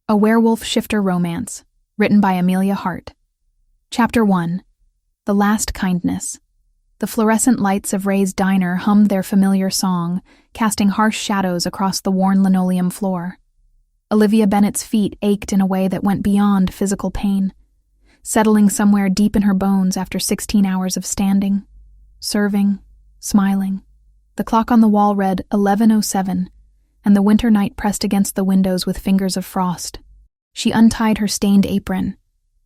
A Werewolf Shifter Romance, written by Amelia Hart. Chapter 1. The Last Kindness. The fluorescent lights of Ray's diner hummed their familiar song, casting harsh shadows across the worn linoleum floor. Olivia Bennett's feet ached in a way that went beyond physical pain, settling somewhere deep in her bones after 16 hours of standing, serving, smiling. The clock on the wall read 11:07, and the winter night pressed against the windows with fingers of frost. She untied her stained apron,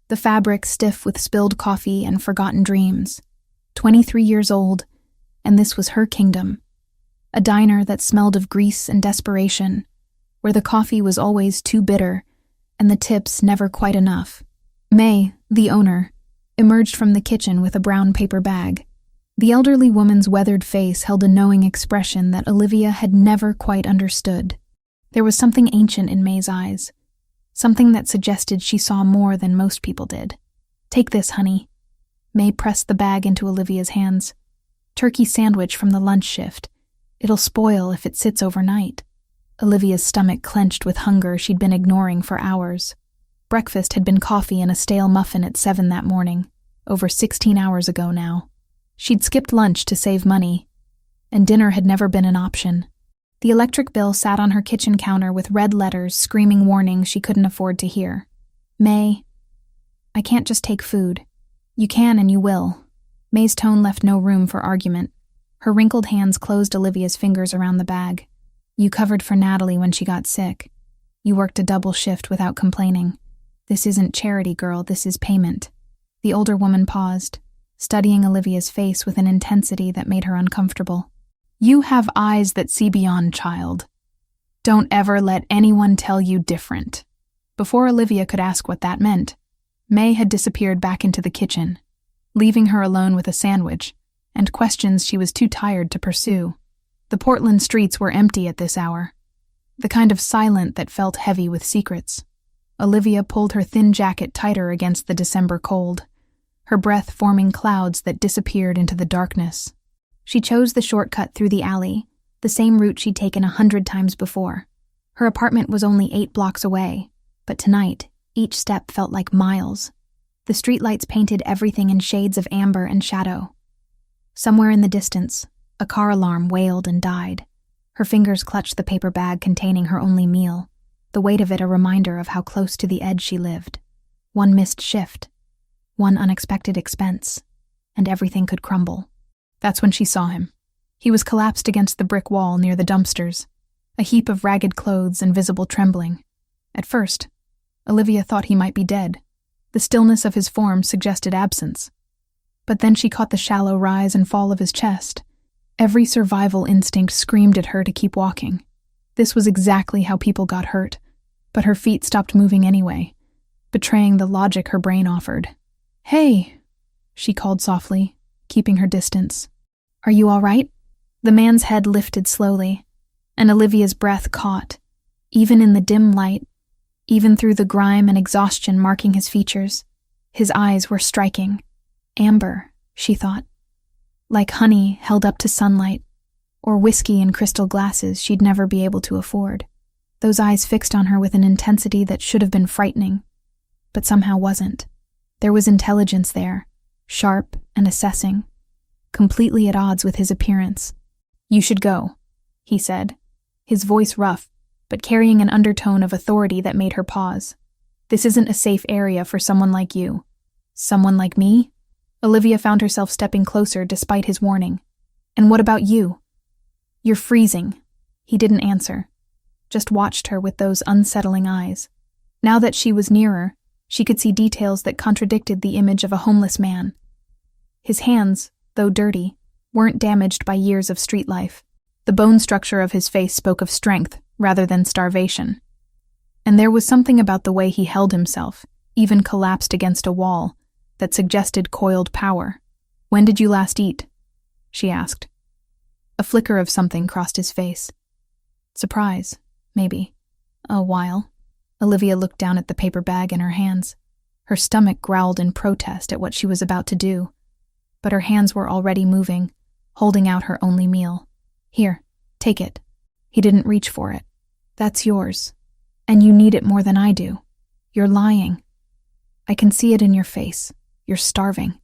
the fabric stiff with spilled coffee and forgotten dreams. 23 years old, and this was her kingdom. A diner that smelled of grease and desperation, where the coffee was always too bitter and the tips never quite enough. May, the owner, emerged from the kitchen with a brown paper bag. The elderly woman's weathered face held a knowing expression that Olivia had never quite understood. There was something ancient in May's eyes, something that suggested she saw more than most people did. "Take this, honey." May pressed the bag into Olivia's hands. "Turkey sandwich from the lunch shift. It'll spoil if it sits overnight." Olivia's stomach clenched with hunger she'd been ignoring for hours. Breakfast had been coffee and a stale muffin at 7 that morning, over 16 hours ago now. She'd skipped lunch to save money, and dinner had never been an option. The electric bill sat on her kitchen counter with red letters screaming warnings she couldn't afford to hear. "May, I can't just take food. You can and you will." May's tone left no room for argument. Her wrinkled hands closed Olivia's fingers around the bag. "You covered for Natalie when she got sick. You worked a double shift without complaining. This isn't charity, girl, this is payment." The older woman paused, studying Olivia's face with an intensity that made her uncomfortable. "You have eyes that see beyond, child. Don't ever let anyone tell you different." Before Olivia could ask what that meant, May had disappeared back into the kitchen, leaving her alone with a sandwich and questions she was too tired to pursue. The Portland streets were empty at this hour, the kind of silent that felt heavy with secrets. Olivia pulled her thin jacket tighter against the December cold, her breath forming clouds that disappeared into the darkness. She chose the shortcut through the alley, the same route she'd taken 100 times before. Her apartment was only 8 blocks away, but tonight, each step felt like miles. The streetlights painted everything in shades of amber and shadow. Somewhere in the distance, a car alarm wailed and died. Her fingers clutched the paper bag containing her only meal, the weight of it a reminder of how close to the edge she lived. One missed shift, one unexpected expense, and everything could crumble. That's when she saw him. He was collapsed against the brick wall near the dumpsters, a heap of ragged clothes and visible trembling. At first, Olivia thought he might be dead. The stillness of his form suggested absence. But then she caught the shallow rise and fall of his chest. Every survival instinct screamed at her to keep walking. This was exactly how people got hurt, but her feet stopped moving anyway, betraying the logic her brain offered. "Hey," she called softly, keeping her distance. "Are you all right?" The man's head lifted slowly, and Olivia's breath caught, even in the dim light, even through the grime and exhaustion marking his features. His eyes were striking. Amber, she thought. Like honey held up to sunlight, or whiskey in crystal glasses she'd never be able to afford. Those eyes fixed on her with an intensity that should have been frightening, but somehow wasn't. There was intelligence there, sharp and assessing, completely at odds with his appearance. "You should go," he said, his voice rough, but carrying an undertone of authority that made her pause. "This isn't a safe area for someone like you." "Someone like me?" Olivia found herself stepping closer despite his warning. "And what about you?" "You're freezing." He didn't answer, just watched her with those unsettling eyes. Now that she was nearer, she could see details that contradicted the image of a homeless man. His hands, though dirty, weren't damaged by years of street life. The bone structure of his face spoke of strength rather than starvation. And there was something about the way he held himself, even collapsed against a wall, that suggested coiled power. "When did you last eat?" she asked. A flicker of something crossed his face. Surprise, maybe. A while. Olivia looked down at the paper bag in her hands. Her stomach growled in protest at what she was about to do, but her hands were already moving, holding out her only meal. "Here, take it." He didn't reach for it. "That's yours." And you need it more than I do. You're lying. I can see it in your face. You're starving."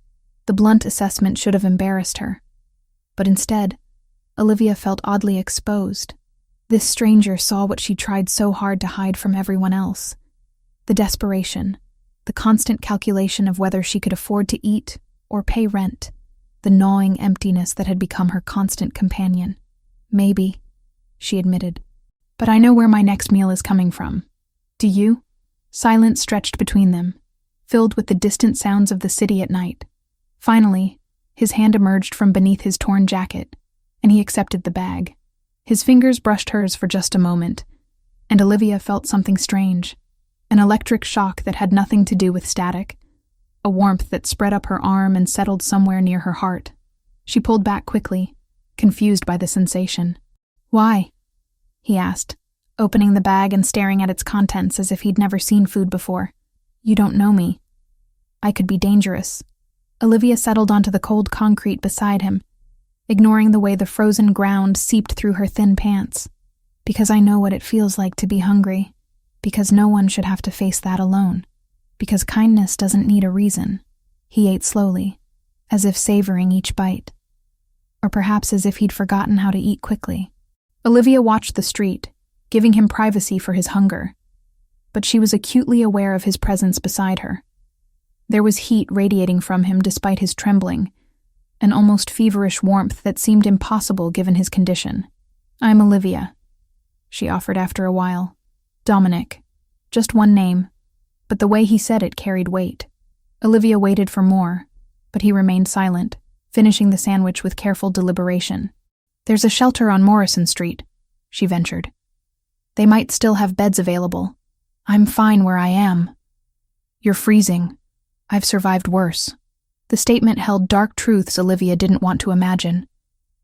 The blunt assessment should have embarrassed her. But instead, Olivia felt oddly exposed. This stranger saw what she tried so hard to hide from everyone else. The desperation, the constant calculation of whether she could afford to eat or pay rent, the gnawing emptiness that had become her constant companion. "Maybe," she admitted. "But I know where my next meal is coming from. Do you?" Silence stretched between them, filled with the distant sounds of the city at night. Finally, his hand emerged from beneath his torn jacket, and he accepted the bag. His fingers brushed hers for just a moment, and Olivia felt something strange, an electric shock that had nothing to do with static, a warmth that spread up her arm and settled somewhere near her heart. She pulled back quickly, confused by the sensation. "Why?" he asked, opening the bag and staring at its contents as if he'd never seen food before. "You don't know me. I could be dangerous." Olivia settled onto the cold concrete beside him, ignoring the way the frozen ground seeped through her thin pants. "Because I know what it feels like to be hungry. Because no one should have to face that alone. Because kindness doesn't need a reason." He ate slowly, as if savoring each bite. Or perhaps as if he'd forgotten how to eat quickly. Olivia watched the street, giving him privacy for his hunger. But she was acutely aware of his presence beside her. There was heat radiating from him despite his trembling, an almost feverish warmth that seemed impossible given his condition. "I'm Olivia," she offered after a while. "Dominic." Just one name, but the way he said it carried weight. Olivia waited for more, but he remained silent, finishing the sandwich with careful deliberation. "There's a shelter on Morrison Street," she ventured. "They might still have beds available. I'm fine where I am." "You're freezing. I've survived worse." The statement held dark truths Olivia didn't want to imagine.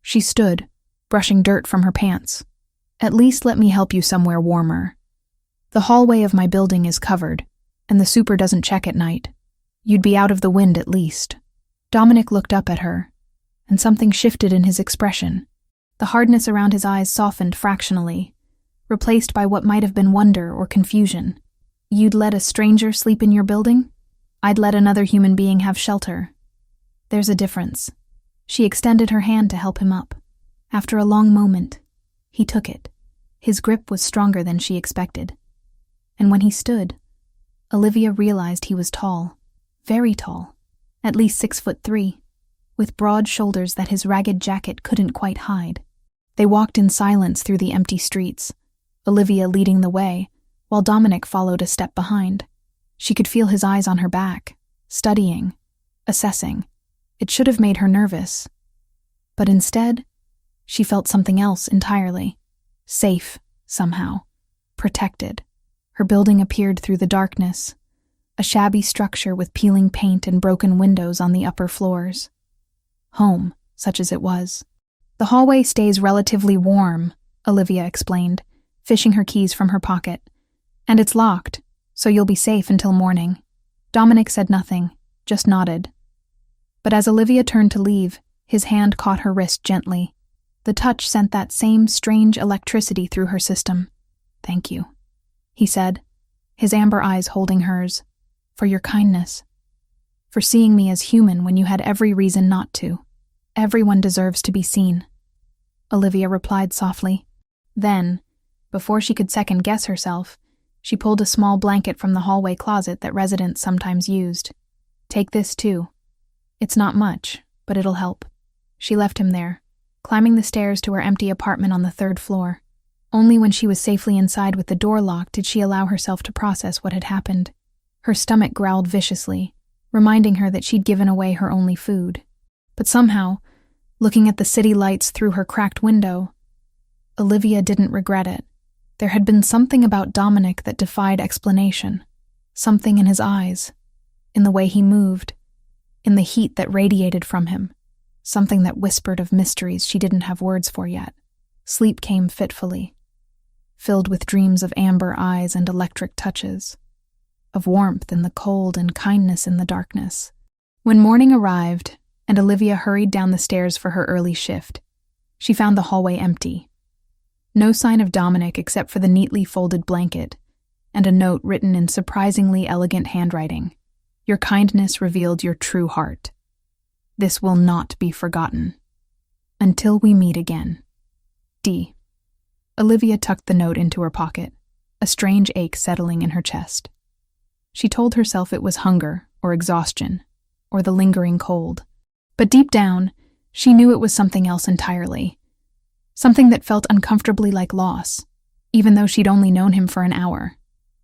She stood, brushing dirt from her pants. "At least let me help you somewhere warmer. The hallway of my building is covered, and the super doesn't check at night. You'd be out of the wind at least." Dominic looked up at her, and something shifted in his expression. The hardness around his eyes softened fractionally, replaced by what might have been wonder or confusion. "You'd let a stranger sleep in your building? I'd let another human being have shelter. There's a difference." She extended her hand to help him up. After a long moment, he took it. His grip was stronger than she expected. And when he stood, Olivia realized he was tall, very tall, at least 6'3", with broad shoulders that his ragged jacket couldn't quite hide. They walked in silence through the empty streets, Olivia leading the way, while Dominic followed a step behind. She could feel his eyes on her back, studying, assessing. It should have made her nervous. But instead, she felt something else entirely. Safe, somehow. Protected. Her building appeared through the darkness, a shabby structure with peeling paint and broken windows on the upper floors. Home, such as it was. "The hallway stays relatively warm," Olivia explained, fishing her keys from her pocket. "And it's locked, so you'll be safe until morning." Dominic said nothing, just nodded. But as Olivia turned to leave, his hand caught her wrist gently. The touch sent that same strange electricity through her system. "Thank you," he said, his amber eyes holding hers. "For your kindness. For seeing me as human when you had every reason not to. Everyone deserves to be seen," Olivia replied softly. Then, before she could second-guess herself, she pulled a small blanket from the hallway closet that residents sometimes used. "Take this, too. It's not much, but it'll help." She left him there, climbing the stairs to her empty apartment on the 3rd floor. Only when she was safely inside with the door locked did she allow herself to process what had happened. Her stomach growled viciously, reminding her that she'd given away her only food. But somehow, looking at the city lights through her cracked window, Olivia didn't regret it. There had been something about Dominic that defied explanation. Something in his eyes, in the way he moved, in the heat that radiated from him. Something that whispered of mysteries she didn't have words for yet. Sleep came fitfully, filled with dreams of amber eyes and electric touches, of warmth in the cold and kindness in the darkness. When morning arrived, and Olivia hurried down the stairs for her early shift, she found the hallway empty. No sign of Dominic except for the neatly folded blanket, and a note written in surprisingly elegant handwriting. Your kindness revealed your true heart. This will not be forgotten. Until we meet again. D. Olivia tucked the note into her pocket, a strange ache settling in her chest. She told herself it was hunger or exhaustion or the lingering cold. But deep down, she knew it was something else entirely. Something that felt uncomfortably like loss, even though she'd only known him for an hour.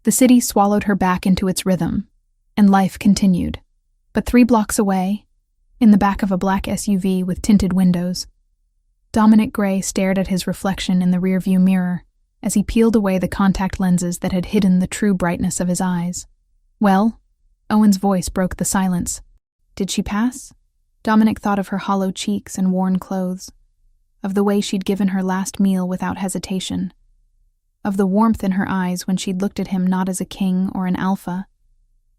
The city swallowed her back into its rhythm, and life continued. But 3 blocks away, in the back of a black SUV with tinted windows, Dominic Gray stared at his reflection in the rearview mirror as he peeled away the contact lenses that had hidden the true brightness of his eyes. Well? Owen's voice broke the silence. Did she pass? Dominic thought of her hollow cheeks and worn clothes, of the way she'd given her last meal without hesitation, of the warmth in her eyes when she'd looked at him not as a king or an alpha,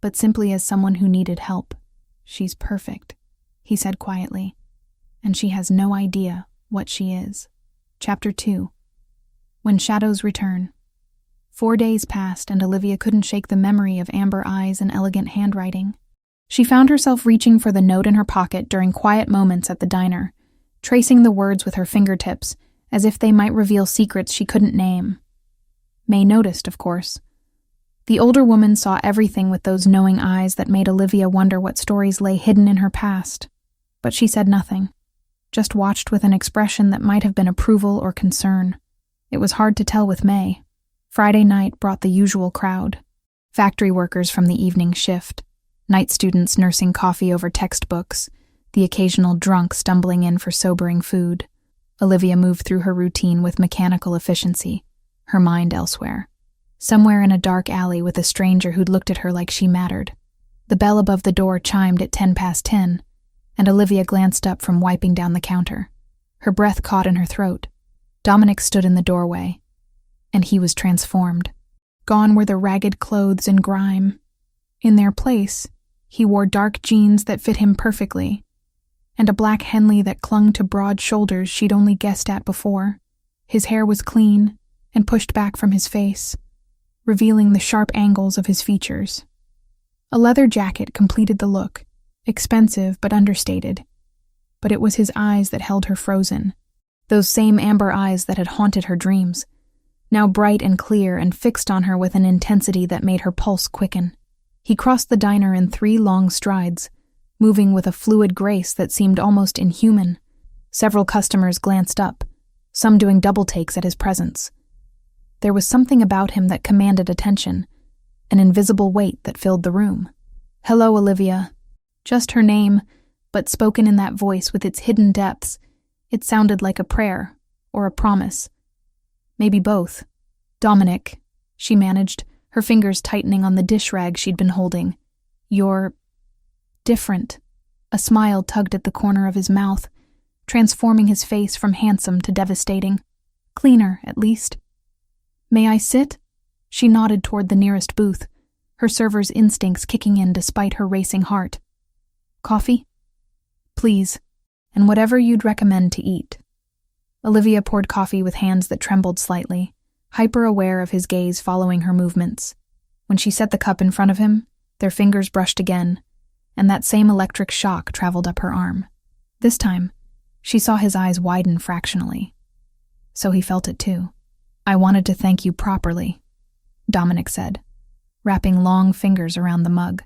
but simply as someone who needed help. She's perfect, he said quietly, and she has no idea what she is. Chapter 2. When Shadows Return. 4 days passed and Olivia couldn't shake the memory of amber eyes and elegant handwriting. She found herself reaching for the note in her pocket during quiet moments at the diner, tracing the words with her fingertips as if they might reveal secrets she couldn't name. May noticed, of course. The older woman saw everything with those knowing eyes that made Olivia wonder what stories lay hidden in her past. But she said nothing, just watched with an expression that might have been approval or concern. It was hard to tell with May. Friday night brought the usual crowd. Factory workers from the evening shift, night students nursing coffee over textbooks, the occasional drunk stumbling in for sobering food. Olivia moved through her routine with mechanical efficiency, her mind elsewhere. Somewhere in a dark alley with a stranger who'd looked at her like she mattered. The bell above the door chimed at 10:10, and Olivia glanced up from wiping down the counter. Her breath caught in her throat. Dominic stood in the doorway, and he was transformed. Gone were the ragged clothes and grime. In their place, he wore dark jeans that fit him perfectly, and a black Henley that clung to broad shoulders she'd only guessed at before. His hair was clean and pushed back from his face, revealing the sharp angles of his features. A leather jacket completed the look, expensive but understated. But it was his eyes that held her frozen, those same amber eyes that had haunted her dreams, now bright and clear and fixed on her with an intensity that made her pulse quicken. He crossed the diner in 3 long strides, moving with a fluid grace that seemed almost inhuman. Several customers glanced up, some doing double takes at his presence. There was something about him that commanded attention, an invisible weight that filled the room. "Hello, Olivia." Just her name, but spoken in that voice with its hidden depths, it sounded like a prayer or a promise. Maybe both. "Dominic," she managed, her fingers tightening on the dish rag she'd been holding. "You're different." A smile tugged at the corner of his mouth, transforming his face from handsome to devastating. Cleaner, at least. "May I sit?" She nodded toward the nearest booth, her server's instincts kicking in despite her racing heart. "Coffee?" "Please, and whatever you'd recommend to eat." Olivia poured coffee with hands that trembled slightly, hyper-aware of his gaze following her movements. When she set the cup in front of him, their fingers brushed again, and that same electric shock traveled up her arm. This time, she saw his eyes widen fractionally. So he felt it too. "I wanted to thank you properly," Dominic said, wrapping long fingers around the mug.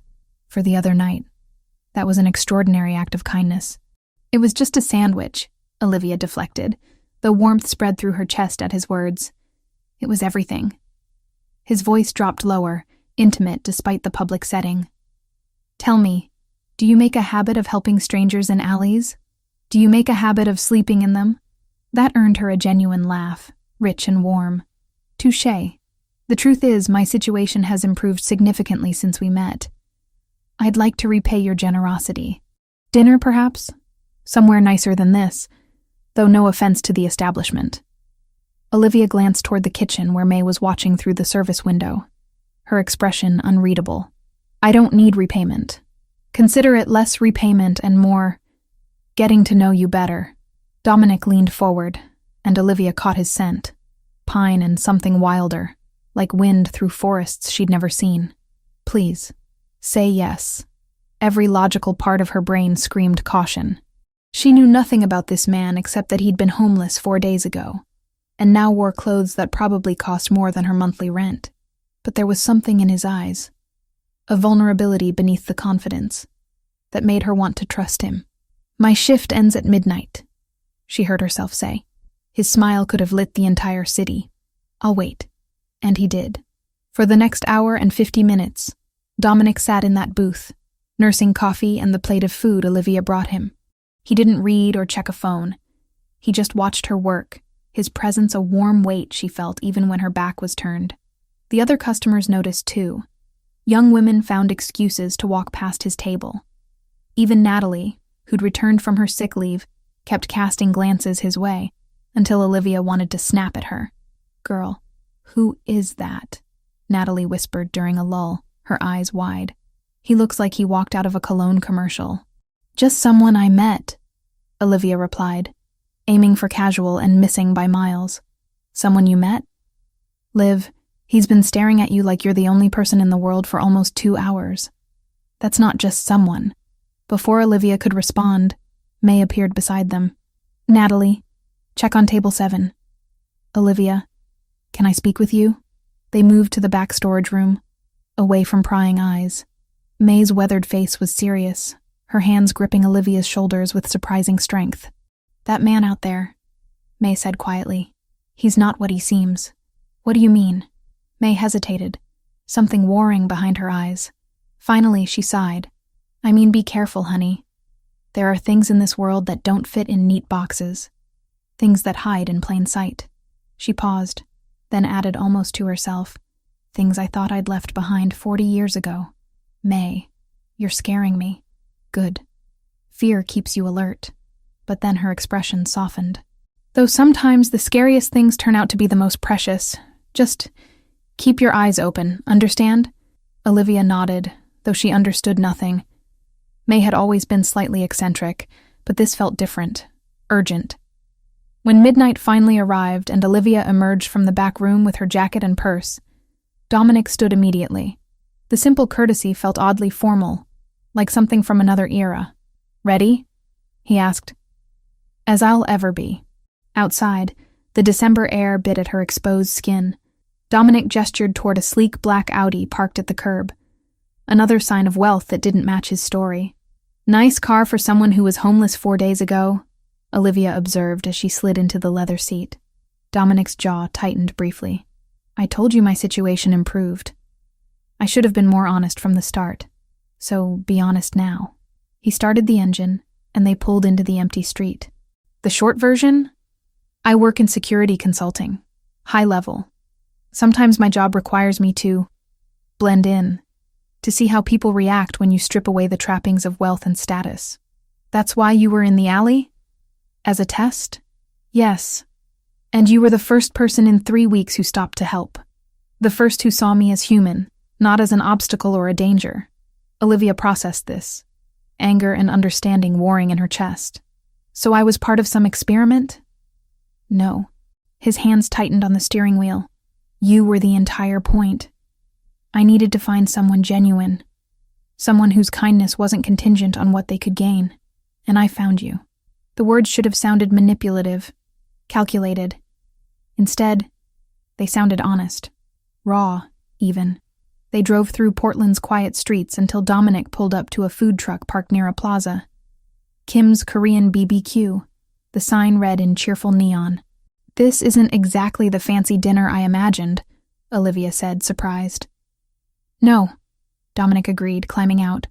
"For the other night. That was an extraordinary act of kindness." "It was just a sandwich," Olivia deflected, the warmth spread through her chest at his words. "It was everything." His voice dropped lower, intimate despite the public setting. "Tell me, do you make a habit of helping strangers in alleys? Do you make a habit of sleeping in them?" That earned her a genuine laugh, rich and warm. "Touché. The truth is, my situation has improved significantly since we met. I'd like to repay your generosity. Dinner, perhaps? Somewhere nicer than this, though no offense to the establishment." Olivia glanced toward the kitchen where May was watching through the service window, her expression unreadable. "I don't need repayment. Consider it less repayment and more getting to know you better." Dominic leaned forward, and Olivia caught his scent, pine and something wilder. like wind through forests she'd never seen. Please, say yes. Every logical part of her brain screamed caution. She knew nothing about this man except that he'd been homeless 4 days ago, and now wore clothes that probably cost more than her monthly rent. But there was something in his eyes, a vulnerability beneath the confidence, that made her want to trust him. "My shift ends at midnight," she heard herself say. His smile could have lit the entire city. "I'll wait." And he did. For the next hour and 50 minutes, Dominic sat in that booth, nursing coffee and the plate of food Olivia brought him. He didn't read or check a phone. He just watched her work, his presence a warm weight she felt even when her back was turned. The other customers noticed too. Young women found excuses to walk past his table. Even Natalie, who'd returned from her sick leave, kept casting glances his way, until Olivia wanted to snap at her. "Girl, who is that?" Natalie whispered during a lull, her eyes wide. "He looks like he walked out of a cologne commercial." "Just someone I met," Olivia replied, aiming for casual and missing by miles. "Someone you met?" "Liv, he's been staring at you like you're the only person in the world for almost 2 hours. That's not just someone." Before Olivia could respond, May appeared beside them. "Natalie, check on table 7. "Olivia, can I speak with you?" They moved to the back storage room, away from prying eyes. May's weathered face was serious, her hands gripping Olivia's shoulders with surprising strength. "That man out there," May said quietly. "He's not what he seems." "What do you mean?" May hesitated, something warring behind her eyes. Finally, she sighed. "I mean, be careful, honey. There are things in this world that don't fit in neat boxes. Things that hide in plain sight." She paused, then added almost to herself, "Things I thought I'd left behind 40 years ago. May, you're scaring me." "Good. Fear keeps you alert." But then her expression softened. "Though sometimes the scariest things turn out to be the most precious. Just keep your eyes open, understand?" Olivia nodded, though she understood nothing. May had always been slightly eccentric, but this felt different, urgent. When midnight finally arrived and Olivia emerged from the back room with her jacket and purse, Dominic stood immediately. The simple courtesy felt oddly formal, like something from another era. "Ready?" he asked. "As I'll ever be." Outside, the December air bit at her exposed skin. Dominic gestured toward a sleek black Audi parked at the curb. Another sign of wealth that didn't match his story. "Nice car for someone who was homeless 4 days ago," Olivia observed as she slid into the leather seat. Dominic's jaw tightened briefly. "I told you my situation improved. I should have been more honest from the start. So be honest now." He started the engine, and they pulled into the empty street. "The short version? I work in security consulting. High level. Sometimes my job requires me to blend in, to see how people react when you strip away the trappings of wealth and status." "That's why you were in the alley? As a test?" "Yes. And you were the first person in 3 weeks who stopped to help. The first who saw me as human, not as an obstacle or a danger." Olivia processed this, anger and understanding warring in her chest. "So I was part of some experiment?" "No." His hands tightened on the steering wheel. "You were the entire point. I needed to find someone genuine, someone whose kindness wasn't contingent on what they could gain, and I found you." The words should have sounded manipulative, calculated. Instead, they sounded honest, raw, even. They drove through Portland's quiet streets until Dominic pulled up to a food truck parked near a plaza. "Kim's Korean BBQ," the sign read in cheerful neon. "This isn't exactly the fancy dinner I imagined," Olivia said, surprised. "No," Dominic agreed, climbing out.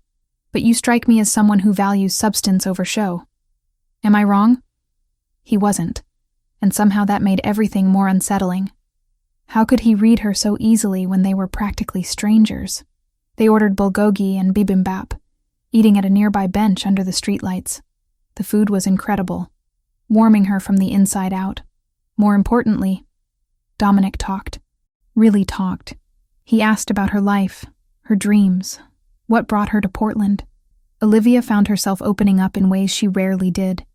"But you strike me as someone who values substance over show. Am I wrong?" He wasn't, and somehow that made everything more unsettling. How could he read her so easily when they were practically strangers? They ordered bulgogi and bibimbap, eating at a nearby bench under the streetlights. The food was incredible, warming her from the inside out. More importantly, Dominic talked. Really talked. He asked about her life, her dreams, what brought her to Portland. Olivia found herself opening up in ways she rarely did,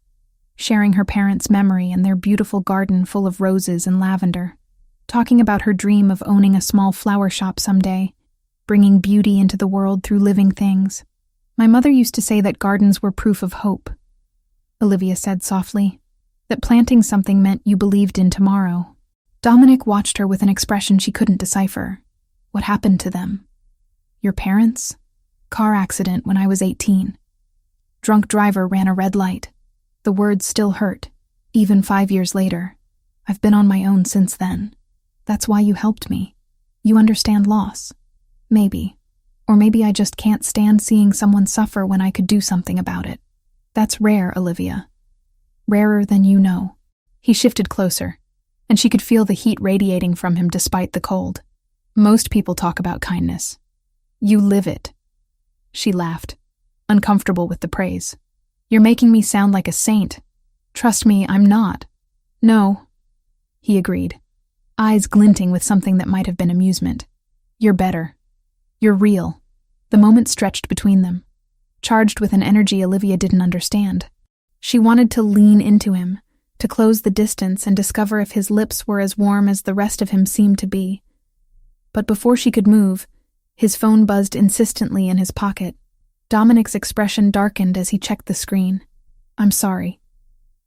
sharing her parents' memory and their beautiful garden full of roses and lavender. talking about her dream of owning a small flower shop someday, bringing beauty into the world through living things. My mother used to say that gardens were proof of hope, Olivia said softly, that planting something meant you believed in tomorrow. Dominic watched her with an expression she couldn't decipher. What happened to them? Your parents? Car accident when I was 18. Drunk driver ran a red light. The words still hurt, even 5 years later. I've been on my own since then. That's why you helped me. You understand loss. Maybe. Or maybe I just can't stand seeing someone suffer when I could do something about it. That's rare, Olivia. Rarer than you know. He shifted closer, and she could feel the heat radiating from him despite the cold. Most people talk about kindness. You live it. She laughed, uncomfortable with the praise. You're making me sound like a saint. Trust me, I'm not. No, he agreed, eyes glinting with something that might have been amusement. You're better. You're real. The moment stretched between them, charged with an energy Olivia didn't understand. She wanted to lean into him, to close the distance and discover if his lips were as warm as the rest of him seemed to be. But before she could move, his phone buzzed insistently in his pocket. Dominic's expression darkened as he checked the screen. I'm sorry.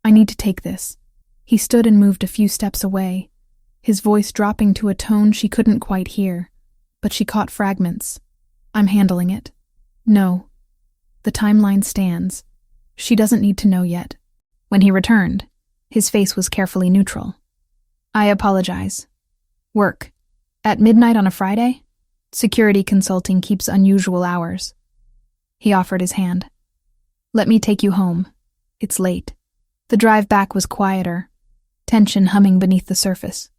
I need to take this. He stood and moved a few steps away, his voice dropping to a tone she couldn't quite hear, but she caught fragments. I'm handling it. No. The timeline stands. She doesn't need to know yet. When he returned, his face was carefully neutral. I apologize. Work. At midnight on a Friday? Security consulting keeps unusual hours. He offered his hand. Let me take you home. It's late. The drive back was quieter, tension humming beneath the surface.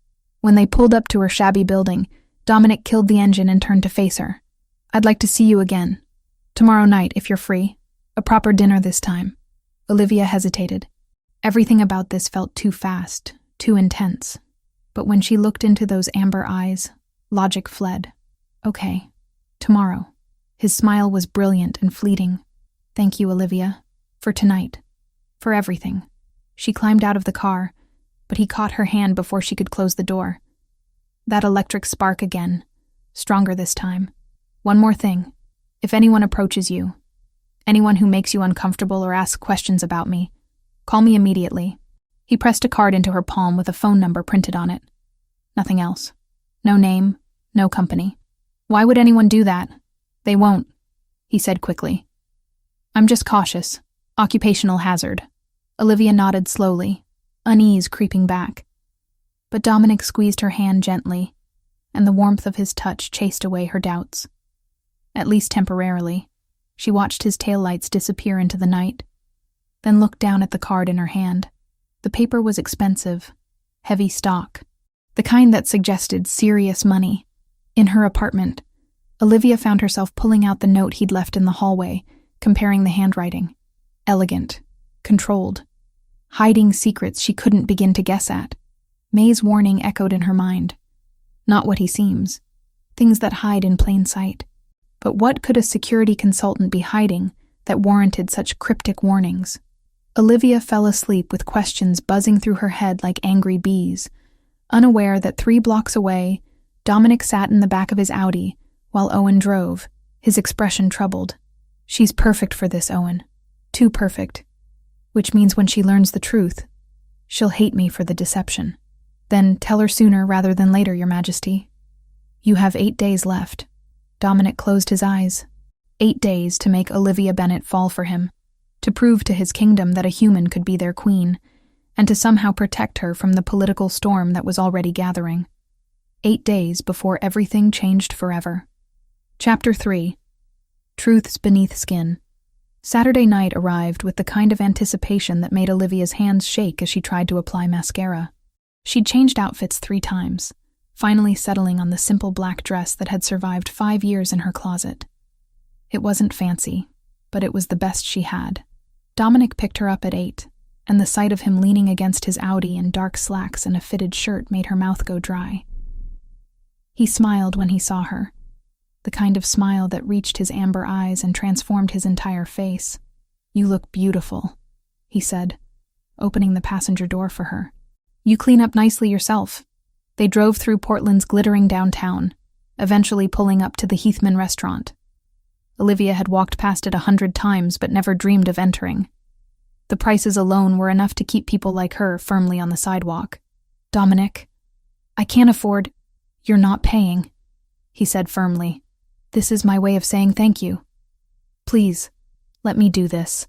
When they pulled up to her shabby building, Dominic killed the engine and turned to face her. I'd like to see you again. Tomorrow night, if you're free. A proper dinner this time. Olivia hesitated. Everything about this felt too fast, too intense. But when she looked into those amber eyes, logic fled. Okay, tomorrow. His smile was brilliant and fleeting. Thank you, Olivia. For tonight. For everything. She climbed out of the car, but he caught her hand before she could close the door. That electric spark again. Stronger this time. One more thing. If anyone approaches you, anyone who makes you uncomfortable or asks questions about me, call me immediately. He pressed a card into her palm with a phone number printed on it. Nothing else. No name, no company. Why would anyone do that? They won't, he said quickly. I'm just cautious. Occupational hazard. Olivia nodded slowly, unease creeping back. But Dominic squeezed her hand gently, and the warmth of his touch chased away her doubts. At least temporarily. She watched his taillights disappear into the night, then looked down at the card in her hand. The paper was expensive, heavy stock, the kind that suggested serious money. In her apartment, Olivia found herself pulling out the note he'd left in the hallway, comparing the handwriting. Elegant, controlled, hiding secrets she couldn't begin to guess at. May's warning echoed in her mind. Not what he seems. Things that hide in plain sight. But what could a security consultant be hiding that warranted such cryptic warnings? Olivia fell asleep with questions buzzing through her head like angry bees, unaware that 3 blocks away, Dominic sat in the back of his Audi while Owen drove, his expression troubled. She's perfect for this, Owen. Too perfect. Which means when she learns the truth, she'll hate me for the deception. Then tell her sooner rather than later, Your Majesty. You have 8 days left. Dominic closed his eyes. 8 days to make Olivia Bennet fall for him, to prove to his kingdom that a human could be their queen, and to somehow protect her from the political storm that was already gathering. 8 days before everything changed forever. Chapter 3. Truths Beneath Skin. Saturday night arrived with the kind of anticipation that made Olivia's hands shake as she tried to apply mascara. She'd changed outfits 3 times, finally settling on the simple black dress that had survived 5 years in her closet. It wasn't fancy, but it was the best she had. Dominic picked her up at 8, and the sight of him leaning against his Audi in dark slacks and a fitted shirt made her mouth go dry. He smiled when he saw her, the kind of smile that reached his amber eyes and transformed his entire face. You look beautiful, he said, opening the passenger door for her. You clean up nicely yourself. They drove through Portland's glittering downtown, eventually pulling up to the Heathman restaurant. Olivia had walked past it 100 times but never dreamed of entering. The prices alone were enough to keep people like her firmly on the sidewalk. "Dominic, I can't afford—" "You're not paying," he said firmly. "This is my way of saying thank you. Please, let me do this."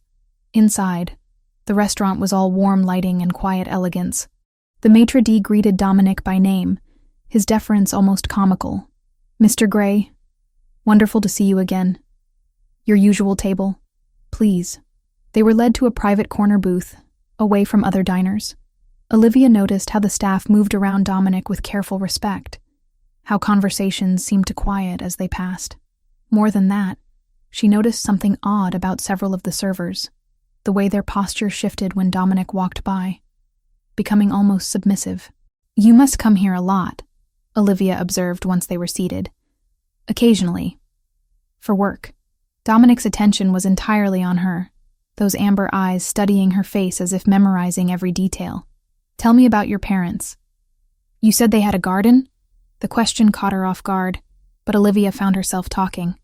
Inside, the restaurant was all warm lighting and quiet elegance. The maitre d' greeted Dominic by name, his deference almost comical. "Mr. Gray, wonderful to see you again. Your usual table, please." They were led to a private corner booth, away from other diners. Olivia noticed how the staff moved around Dominic with careful respect, how conversations seemed to quiet as they passed. More than that, she noticed something odd about several of the servers, the way their posture shifted when Dominic walked by, becoming almost submissive. "You must come here a lot," Olivia observed once they were seated. "Occasionally. For work." Dominic's attention was entirely on her, those amber eyes studying her face as if memorizing every detail. "Tell me about your parents. You said they had a garden?" The question caught her off guard, but Olivia found herself talking.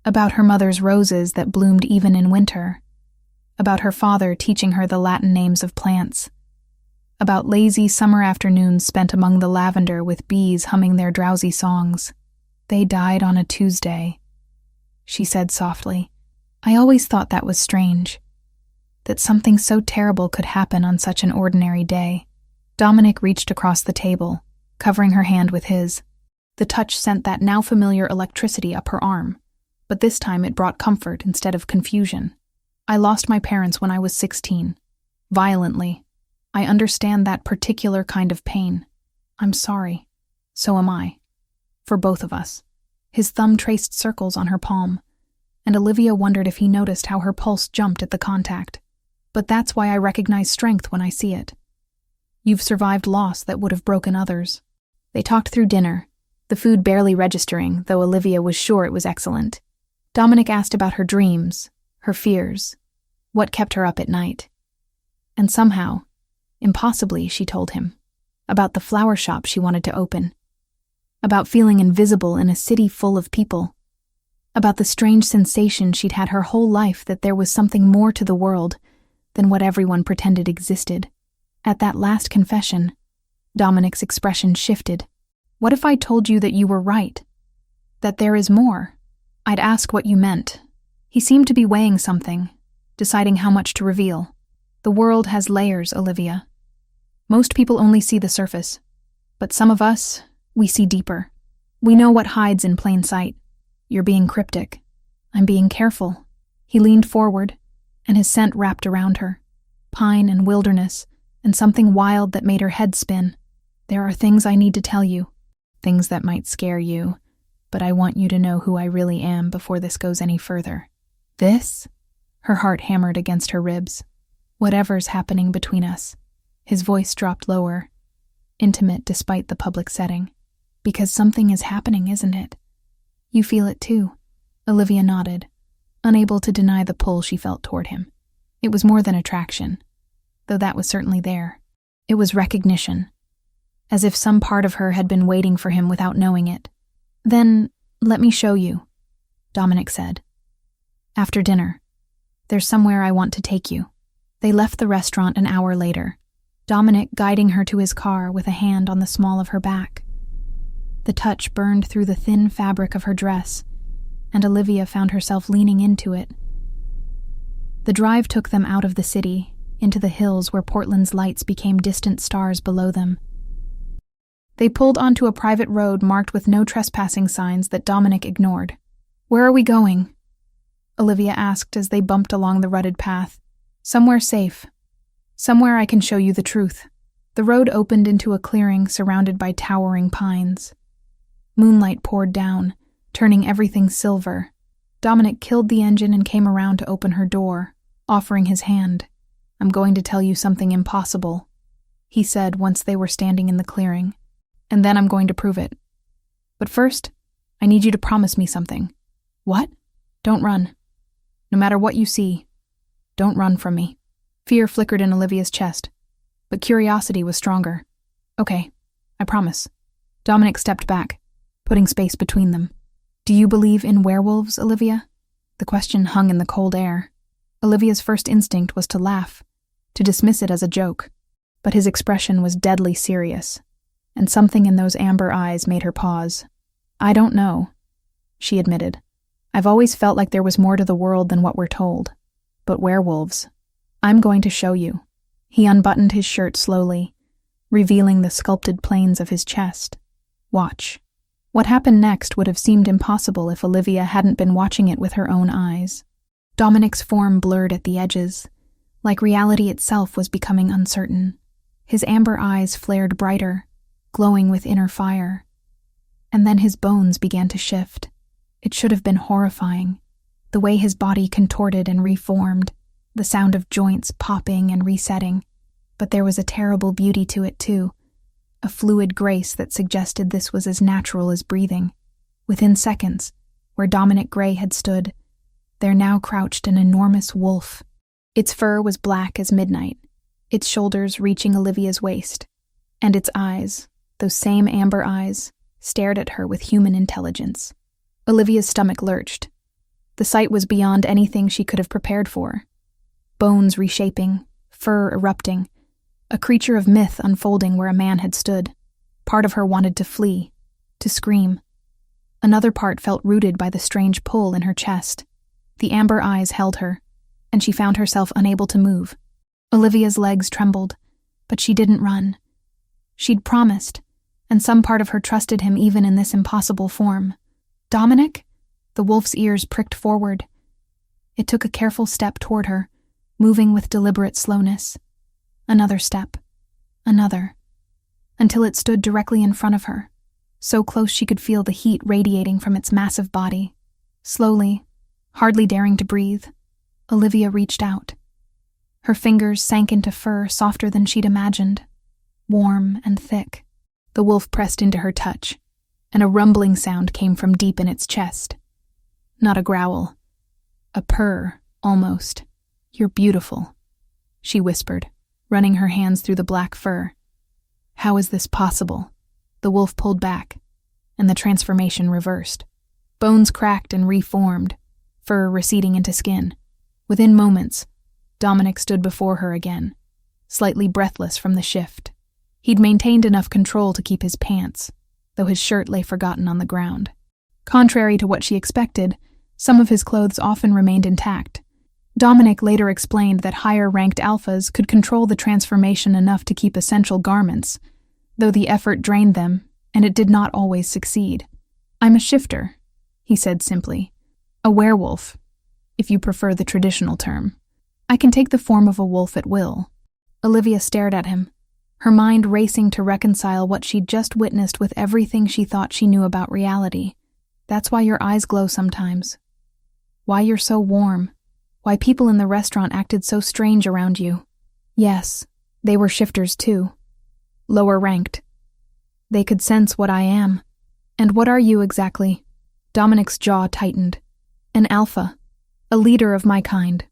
About her mother's roses that bloomed even in winter. About her father teaching her the Latin names of plants. About lazy summer afternoons spent among the lavender with bees humming their drowsy songs. "They died on a Tuesday," she said softly. "I always thought that was strange, that something so terrible could happen on such an ordinary day." Dominic reached across the table, covering her hand with his. The touch sent that now familiar electricity up her arm, but this time it brought comfort instead of confusion. "I lost my parents when I was 16. Violently. I understand that particular kind of pain. I'm sorry. So am I. For both of us." His thumb traced circles on her palm, and Olivia wondered if he noticed how her pulse jumped at the contact. "But that's why I recognize strength when I see it. You've survived loss that would have broken others." They talked through dinner, the food barely registering, though Olivia was sure it was excellent. Dominic asked about her dreams, her fears, what kept her up at night. And somehow, impossibly, she told him, about the flower shop she wanted to open, about feeling invisible in a city full of people, about the strange sensation she'd had her whole life that there was something more to the world than what everyone pretended existed. At that last confession, Dominic's expression shifted. "What if I told you that you were right? That there is more?" I'd ask what you meant. He seemed to be weighing something, deciding how much to reveal. "The world has layers, Olivia. Most people only see the surface, but some of us, we see deeper. We know what hides in plain sight. You're being cryptic. I'm being careful." He leaned forward, and his scent wrapped around her. Pine and wilderness, and something wild that made her head spin. "There are things I need to tell you, things that might scare you, but I want you to know who I really am before this goes any further." "This?" Her heart hammered against her ribs. "Whatever's happening between us." His voice dropped lower, intimate despite the public setting. "Because something is happening, isn't it? You feel it too." Olivia nodded, unable to deny the pull she felt toward him. It was more than attraction, though that was certainly there. It was recognition, as if some part of her had been waiting for him without knowing it. "Then, let me show you," Dominic said. "After dinner. There's somewhere I want to take you." They left the restaurant an hour later, Dominic guiding her to his car with a hand on the small of her back. The touch burned through the thin fabric of her dress, and Olivia found herself leaning into it. The drive took them out of the city, into the hills where Portland's lights became distant stars below them. They pulled onto a private road marked with no trespassing signs that Dominic ignored. "Where are we going?" Olivia asked as they bumped along the rutted path. "Somewhere safe. Somewhere I can show you the truth." The road opened into a clearing surrounded by towering pines. Moonlight poured down, turning everything silver. Dominic killed the engine and came around to open her door, offering his hand. "I'm going to tell you something impossible," he said once they were standing in the clearing. "And then I'm going to prove it. But first, I need you to promise me something." "What?" "Don't run. No matter what you see, don't run from me." Fear flickered in Olivia's chest, but curiosity was stronger. "Okay, I promise." Dominic stepped back, putting space between them. "Do you believe in werewolves, Olivia?" The question hung in the cold air. Olivia's first instinct was to laugh, to dismiss it as a joke, but his expression was deadly serious, and something in those amber eyes made her pause. "I don't know," she admitted. "I've always felt like there was more to the world than what we're told. But werewolves, I'm going to show you." He unbuttoned his shirt slowly, revealing the sculpted planes of his chest. "Watch." What happened next would have seemed impossible if Olivia hadn't been watching it with her own eyes. Dominic's form blurred at the edges, like reality itself was becoming uncertain. His amber eyes flared brighter, glowing with inner fire. And then his bones began to shift. It should have been horrifying. The way his body contorted and reformed, the sound of joints popping and resetting. But there was a terrible beauty to it too, a fluid grace that suggested this was as natural as breathing. Within seconds, where Dominic Gray had stood, there now crouched an enormous wolf. Its fur was black as midnight, its shoulders reaching Olivia's waist, and its eyes, those same amber eyes, stared at her with human intelligence. Olivia's stomach lurched. The sight was beyond anything she could have prepared for. Bones reshaping, fur erupting, a creature of myth unfolding where a man had stood. Part of her wanted to flee, to scream. Another part felt rooted by the strange pull in her chest. The amber eyes held her, and she found herself unable to move. Olivia's legs trembled, but she didn't run. She'd promised, and some part of her trusted him even in this impossible form. "Dominic?" The wolf's ears pricked forward. It took a careful step toward her, moving with deliberate slowness. Another step. Another. Until it stood directly in front of her, so close she could feel the heat radiating from its massive body. Slowly, hardly daring to breathe, Olivia reached out. Her fingers sank into fur softer than she'd imagined, warm and thick. The wolf pressed into her touch, and a rumbling sound came from deep in its chest. Not a growl. A purr, almost. "You're beautiful," she whispered, running her hands through the black fur. "How is this possible?" The wolf pulled back, and the transformation reversed. Bones cracked and reformed, fur receding into skin. Within moments, Dominic stood before her again, slightly breathless from the shift. He'd maintained enough control to keep his pants, though his shirt lay forgotten on the ground. Contrary to what she expected, some of his clothes often remained intact. Dominic later explained that higher-ranked alphas could control the transformation enough to keep essential garments, though the effort drained them, and it did not always succeed. "I'm a shifter," he said simply. "A werewolf, if you prefer the traditional term. I can take the form of a wolf at will." Olivia stared at him, her mind racing to reconcile what she'd just witnessed with everything she thought she knew about reality. "That's why your eyes glow sometimes. Why you're so warm. Why people in the restaurant acted so strange around you." Yes, they were shifters too. Lower ranked. They could sense what I am. "And what are you exactly?" Dominic's jaw tightened. "An alpha. A leader of my kind."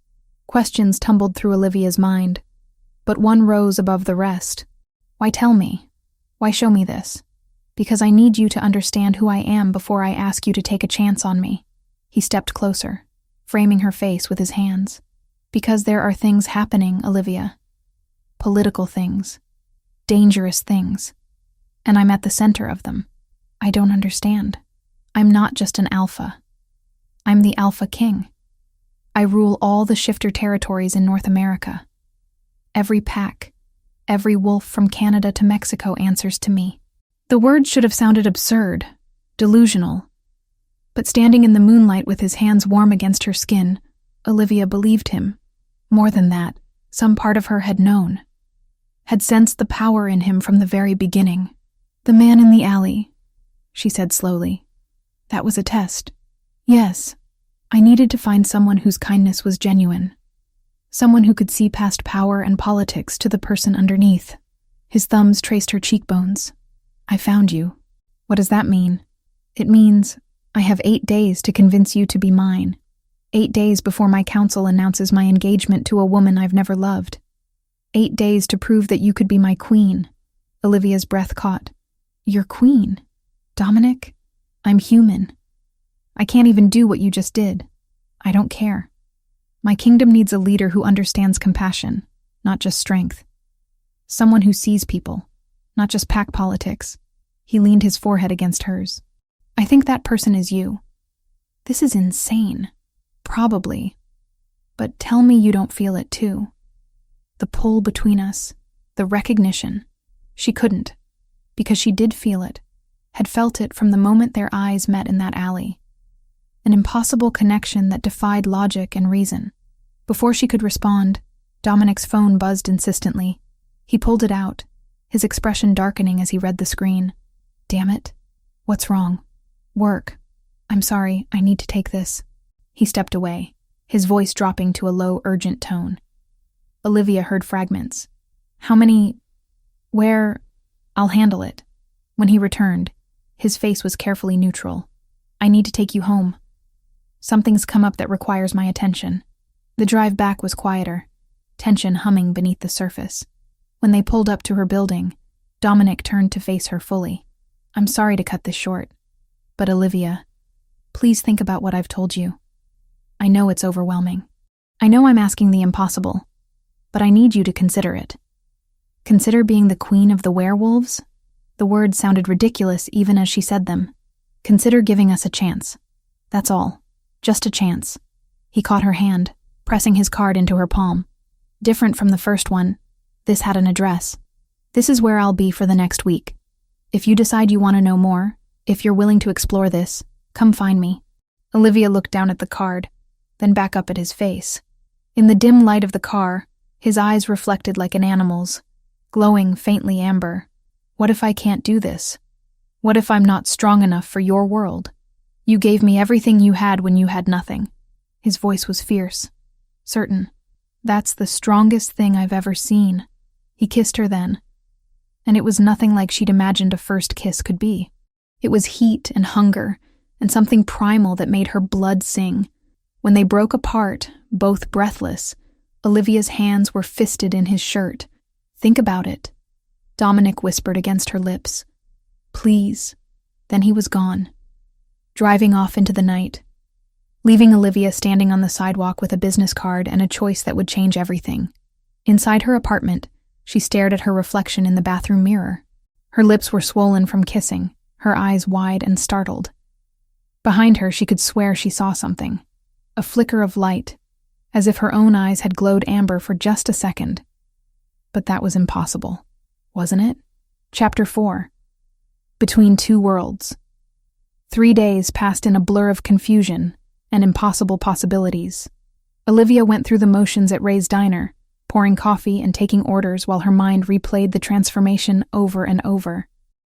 Questions tumbled through Olivia's mind, but one rose above the rest. "Why tell me? Why show me this?" "Because I need you to understand who I am before I ask you to take a chance on me." He stepped closer, framing her face with his hands. "Because there are things happening, Olivia. Political things. Dangerous things. And I'm at the center of them. I don't understand. I'm not just an alpha. I'm the Alpha King. I rule all the shifter territories in North America. Every pack, every wolf from Canada to Mexico answers to me." The words should have sounded absurd, delusional. But standing in the moonlight with his hands warm against her skin, Olivia believed him. More than that, some part of her had known, had sensed the power in him from the very beginning. "The man in the alley," she said slowly. "That was a test. Yes, I needed to find someone whose kindness was genuine. Someone who could see past power and politics to the person underneath." His thumbs traced her cheekbones. "I found you." "What does that mean?" "It means I have 8 days to convince you to be mine. 8 days before my council announces my engagement to a woman I've never loved. 8 days to prove that you could be my queen." Olivia's breath caught. Your queen. Dominic, I'm human. I can't even do what you just did. I don't care. My kingdom needs a leader who understands compassion, not just strength. Someone who sees people, not just pack politics. He leaned his forehead against hers. I think that person is you. This is insane. Probably. But tell me you don't feel it too. The pull between us, the recognition. She couldn't, because she did feel it, had felt it from the moment their eyes met in that alley. An impossible connection that defied logic and reason. Before she could respond, Dominic's phone buzzed insistently. He pulled it out, his expression darkening as he read the screen. Damn it. What's wrong? Work. I'm sorry, I need to take this. He stepped away, his voice dropping to a low, urgent tone. Olivia heard fragments. How many? Where? I'll handle it. When he returned, his face was carefully neutral. I need to take you home. Something's come up that requires my attention. The drive back was quieter, tension humming beneath the surface. When they pulled up to her building, Dominic turned to face her fully. I'm sorry to cut this short, but Olivia, please think about what I've told you. I know it's overwhelming. I know I'm asking the impossible, but I need you to consider it. Consider being the queen of the werewolves? The words sounded ridiculous even as she said them. Consider giving us a chance. That's all. Just a chance. He caught her hand, pressing his card into her palm. Different from the first one, this had an address. This is where I'll be for the next week. If you decide you want to know more, if you're willing to explore this, come find me. Olivia looked down at the card, then back up at his face. In the dim light of the car, his eyes reflected like an animal's, glowing faintly amber. What if I can't do this? What if I'm not strong enough for your world? You gave me everything you had when you had nothing. His voice was fierce, certain. That's the strongest thing I've ever seen. He kissed her then, and it was nothing like she'd imagined a first kiss could be. It was heat and hunger, and something primal that made her blood sing. When they broke apart, both breathless, Olivia's hands were fisted in his shirt. Think about it. Dominic whispered against her lips. Please. Then he was gone, driving off into the night, leaving Olivia standing on the sidewalk with a business card and a choice that would change everything. Inside her apartment, she stared at her reflection in the bathroom mirror. Her lips were swollen from kissing, her eyes wide and startled. Behind her, she could swear she saw something. A flicker of light, as if her own eyes had glowed amber for just a second. But that was impossible, wasn't it? Chapter 4. Between Two Worlds. 3 days passed in a blur of confusion and impossible possibilities. Olivia went through the motions at Ray's diner, pouring coffee and taking orders while her mind replayed the transformation over and over.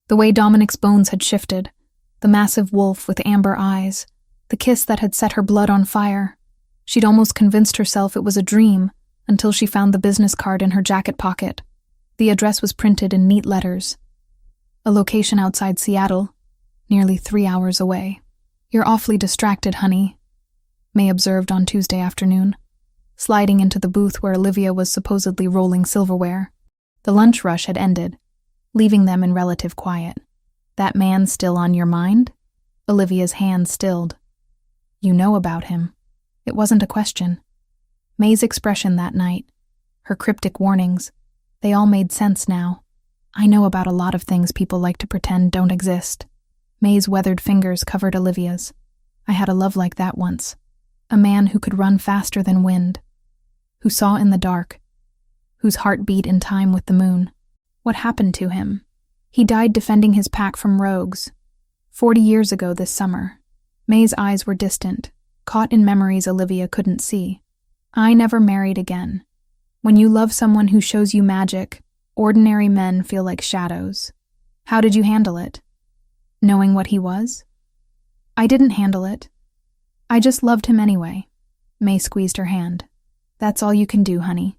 The way Dominic's bones had shifted, the massive wolf with amber eyes, the kiss that had set her blood on fire. She'd almost convinced herself it was a dream until she found the business card in her jacket pocket. The address was printed in neat letters. A location outside Seattle, nearly 3 hours away. You're awfully distracted, honey, May observed on Tuesday afternoon, sliding into the booth where Olivia was supposedly rolling silverware. The lunch rush had ended, leaving them in relative quiet. That man still on your mind? Olivia's hand stilled. You know about him. It wasn't a question. May's expression that night, her cryptic warnings, they all made sense now. I know about a lot of things people like to pretend don't exist. May's weathered fingers covered Olivia's. I had a love like that once. A man who could run faster than wind, who saw in the dark, whose heart beat in time with the moon. What happened to him? He died defending his pack from rogues. 40 years ago this summer. May's eyes were distant, caught in memories Olivia couldn't see. I never married again. When you love someone who shows you magic, ordinary men feel like shadows. How did you handle it? Knowing what he was? I didn't handle it. I just loved him anyway. May squeezed her hand. That's all you can do, honey.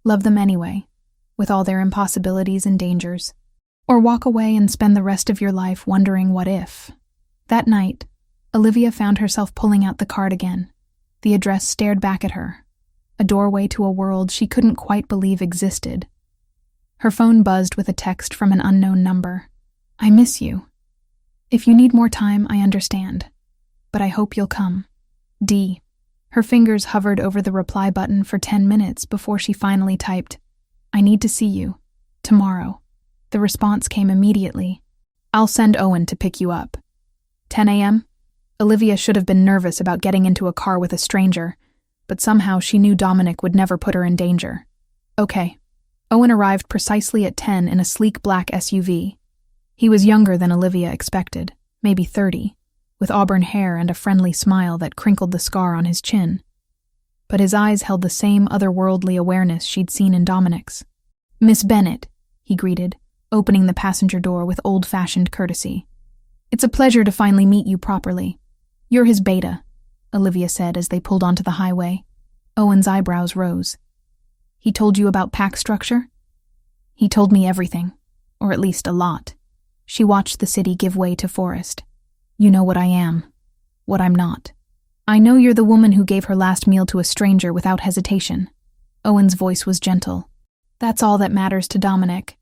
Love them anyway, with all their impossibilities and dangers. Or walk away and spend the rest of your life wondering what if. That night, Olivia found herself pulling out the card again. The address stared back at her, a doorway to a world she couldn't quite believe existed. Her phone buzzed with a text from an unknown number. I miss you. If you need more time, I understand. But I hope you'll come. D. Her fingers hovered over the reply button for 10 minutes before she finally typed, I need to see you. Tomorrow. The response came immediately. I'll send Owen to pick you up. 10 a.m.? Olivia should have been nervous about getting into a car with a stranger, but somehow she knew Dominic would never put her in danger. Okay. Owen arrived precisely at 10 in a sleek black SUV. He was younger than Olivia expected, maybe 30, with auburn hair and a friendly smile that crinkled the scar on his chin. But his eyes held the same otherworldly awareness she'd seen in Dominic's. Miss Bennett, he greeted, opening the passenger door with old-fashioned courtesy. It's a pleasure to finally meet you properly. You're his beta, Olivia said as they pulled onto the highway. Owen's eyebrows rose. He told you about pack structure? He told me everything, or at least a lot. She watched the city give way to forest. You know what I am, what I'm not. I know you're the woman who gave her last meal to a stranger without hesitation. Owen's voice was gentle. That's all that matters to Dominic.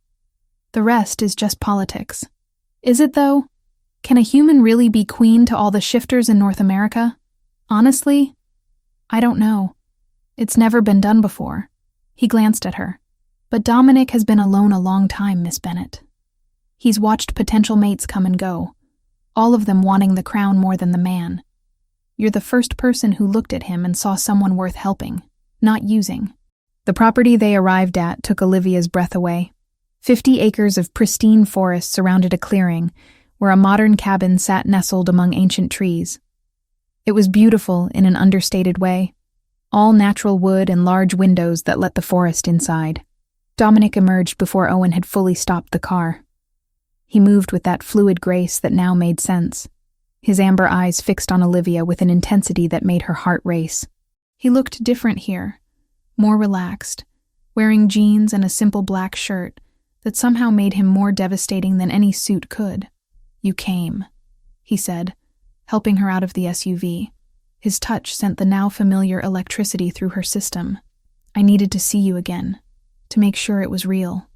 The rest is just politics. Is it, though? Can a human really be queen to all the shifters in North America? Honestly, I don't know. It's never been done before. He glanced at her. But Dominic has been alone a long time, Miss Bennett. He's watched potential mates come and go, all of them wanting the crown more than the man. You're the first person who looked at him and saw someone worth helping, not using. The property they arrived at took Olivia's breath away. 50 acres of pristine forest surrounded a clearing, where a modern cabin sat nestled among ancient trees. It was beautiful in an understated way, all natural wood and large windows that let the forest inside. Dominic emerged before Owen had fully stopped the car. He moved with that fluid grace that now made sense, his amber eyes fixed on Olivia with an intensity that made her heart race. He looked different here, more relaxed, wearing jeans and a simple black shirt that somehow made him more devastating than any suit could. You came, he said, helping her out of the SUV. His touch sent the now familiar electricity through her system. I needed to see you again, to make sure it was real.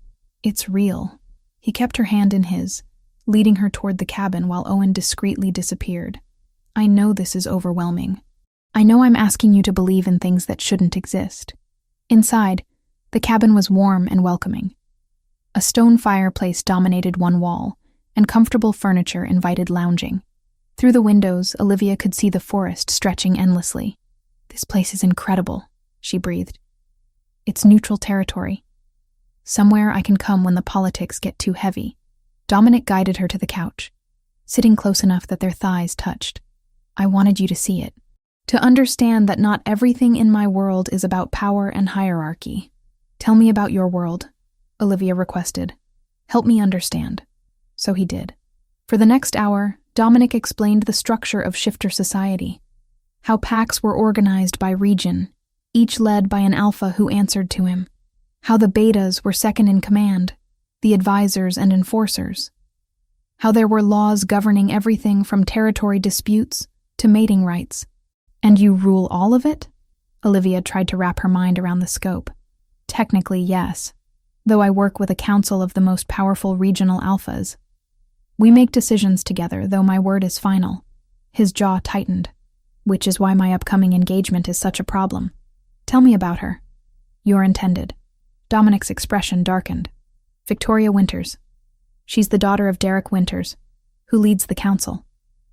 It's real. He kept her hand in his, leading her toward the cabin while Owen discreetly disappeared. I know this is overwhelming. I know I'm asking you to believe in things that shouldn't exist. Inside, the cabin was warm and welcoming. A stone fireplace dominated one wall, and comfortable furniture invited lounging. Through the windows, Olivia could see the forest stretching endlessly. This place is incredible, she breathed. It's neutral territory. Somewhere I can come when the politics get too heavy. Dominic guided her to the couch, sitting close enough that their thighs touched. I wanted you to see it, to understand that not everything in my world is about power and hierarchy. Tell me about your world, Olivia requested. Help me understand. So he did. For the next hour, Dominic explained the structure of shifter society, how packs were organized by region, each led by an alpha who answered to him, how the betas were second in command, the advisors and enforcers, how there were laws governing everything from territory disputes to mating rights. And you rule all of it? Olivia tried to wrap her mind around the scope. Technically, yes, though I work with a council of the most powerful regional alphas. We make decisions together, though my word is final. His jaw tightened, which is why my upcoming engagement is such a problem. Tell me about her. You're intended. Dominic's expression darkened. Victoria Winters. She's the daughter of Derek Winters, who leads the council.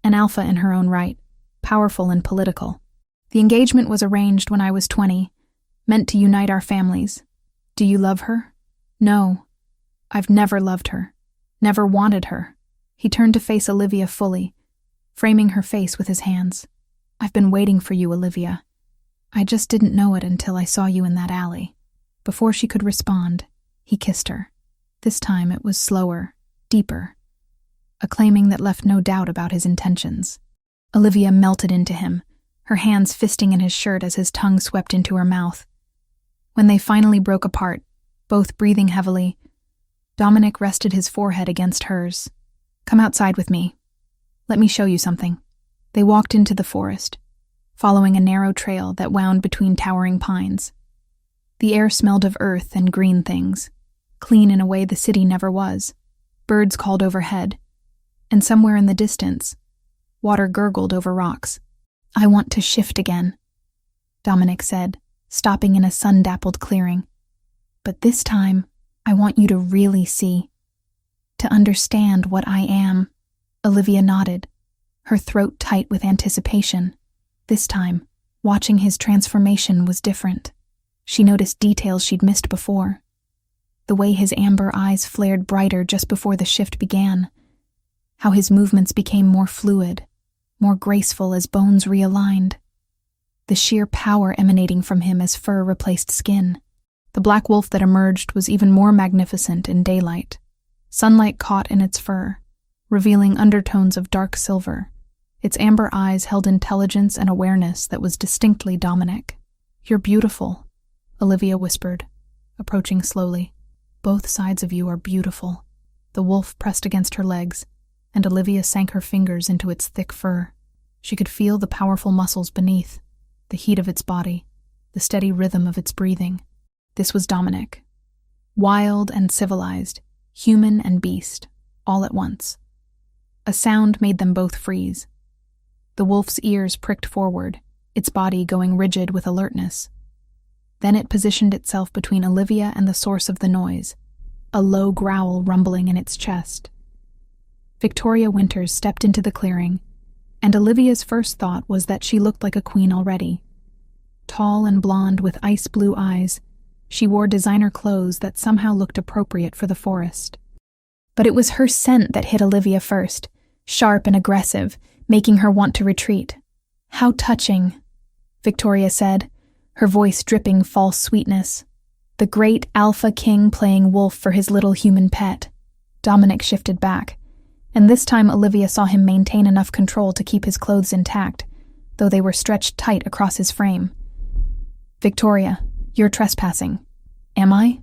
An alpha in her own right, powerful and political. The engagement was arranged when I was 20, meant to unite our families. Do you love her? No. I've never loved her. Never wanted her. He turned to face Olivia fully, framing her face with his hands. I've been waiting for you, Olivia. I just didn't know it until I saw you in that alley. Before she could respond, he kissed her. This time it was slower, deeper, a claiming that left no doubt about his intentions. Olivia melted into him, her hands fisting in his shirt as his tongue swept into her mouth. When they finally broke apart, both breathing heavily, Dominic rested his forehead against hers. Come outside with me. Let me show you something. They walked into the forest, following a narrow trail that wound between towering pines. The air smelled of earth and green things, clean in a way the city never was. Birds called overhead, and somewhere in the distance, water gurgled over rocks. "I want to shift again," Dominic said, stopping in a sun-dappled clearing. "But this time, I want you to really see. To understand what I am." Olivia nodded, her throat tight with anticipation. This time, watching his transformation was different. She noticed details she'd missed before. The way his amber eyes flared brighter just before the shift began. How his movements became more fluid, more graceful as bones realigned. The sheer power emanating from him as fur replaced skin. The black wolf that emerged was even more magnificent in daylight. Sunlight caught in its fur, revealing undertones of dark silver. Its amber eyes held intelligence and awareness that was distinctly Dominic. "You're beautiful," Olivia whispered, approaching slowly. "Both sides of you are beautiful." The wolf pressed against her legs, and Olivia sank her fingers into its thick fur. She could feel the powerful muscles beneath, the heat of its body, the steady rhythm of its breathing. This was Dominic. Wild and civilized, human and beast, all at once. A sound made them both freeze. The wolf's ears pricked forward, its body going rigid with alertness. Then it positioned itself between Olivia and the source of the noise, a low growl rumbling in its chest. Victoria Winters stepped into the clearing, and Olivia's first thought was that she looked like a queen already. Tall and blonde with ice blue eyes, she wore designer clothes that somehow looked appropriate for the forest. But it was her scent that hit Olivia first, sharp and aggressive, making her want to retreat. "How touching," Victoria said, her voice dripping false sweetness. The great alpha king playing wolf for his little human pet. Dominic shifted back, and this time Olivia saw him maintain enough control to keep his clothes intact, though they were stretched tight across his frame. "Victoria, you're trespassing." "Am I?"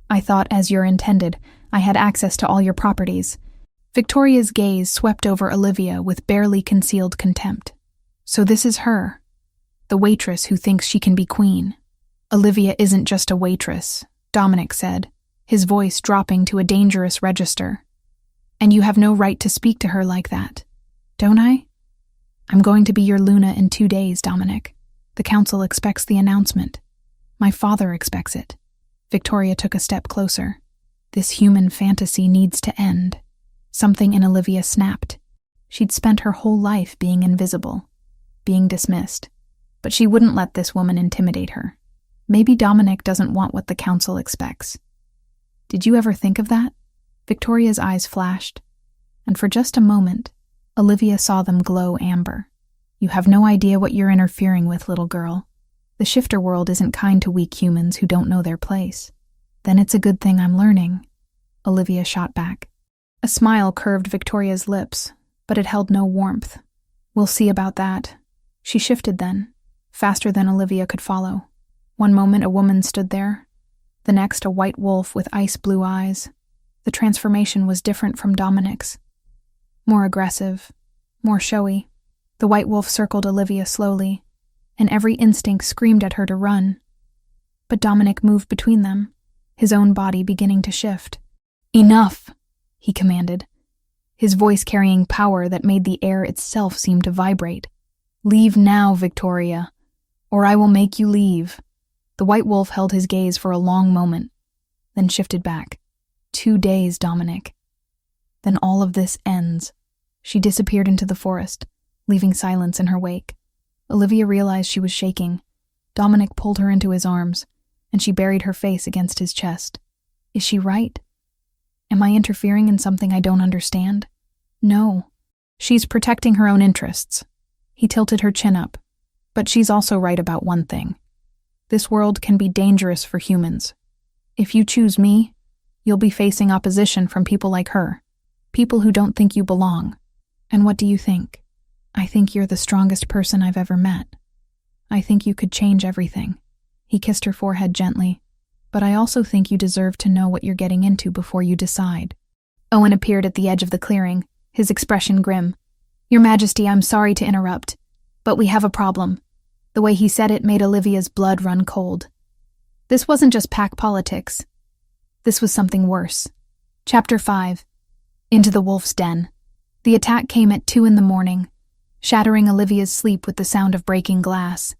"I thought, as you're intended, I had access to all your properties." Victoria's gaze swept over Olivia with barely concealed contempt. "So this is her, the waitress who thinks she can be queen." "Olivia isn't just a waitress," Dominic said, his voice dropping to a dangerous register. "And you have no right to speak to her like that." "Don't I?" "I'm going to be your Luna in 2 days, Dominic. The council expects the announcement. My father expects it." Victoria took a step closer. This human fantasy needs to end. Something in Olivia snapped. She'd spent her whole life being invisible, being dismissed, but she wouldn't let this woman intimidate her. Maybe Dominic doesn't want what the council expects. "Did you ever think of that?" Victoria's eyes flashed, and for just a moment, Olivia saw them glow amber. "You have no idea what you're interfering with, little girl. The shifter world isn't kind to weak humans who don't know their place." "Then it's a good thing I'm learning," Olivia shot back. A smile curved Victoria's lips, but it held no warmth. "We'll see about that." She shifted then, faster than Olivia could follow. One moment a woman stood there, the next a white wolf with ice blue eyes. The transformation was different from Dominic's. More aggressive, more showy. The white wolf circled Olivia slowly, and every instinct screamed at her to run. But Dominic moved between them, his own body beginning to shift. "Enough!" he commanded, his voice carrying power that made the air itself seem to vibrate. "Leave now, Victoria, or I will make you leave." The white wolf held his gaze for a long moment, then shifted back. 2 days, Dominic. Then all of this ends. She disappeared into the forest, leaving silence in her wake. Olivia realized she was shaking. Dominic pulled her into his arms, and she buried her face against his chest. Is she right? Am I interfering in something I don't understand? No. She's protecting her own interests. He tilted her chin up. But she's also right about one thing. This world can be dangerous for humans. If you choose me, you'll be facing opposition from people like her. People who don't think you belong. And what do you think? I think you're the strongest person I've ever met. I think you could change everything. He kissed her forehead gently. But I also think you deserve to know what you're getting into before you decide. Owen appeared at the edge of the clearing, his expression grim. Your Majesty, I'm sorry to interrupt, but we have a problem. The way he said it made Olivia's blood run cold. This wasn't just pack politics. This was something worse. Chapter 5. into the wolf's den. The attack came at 2 a.m, shattering Olivia's sleep with the sound of breaking glass.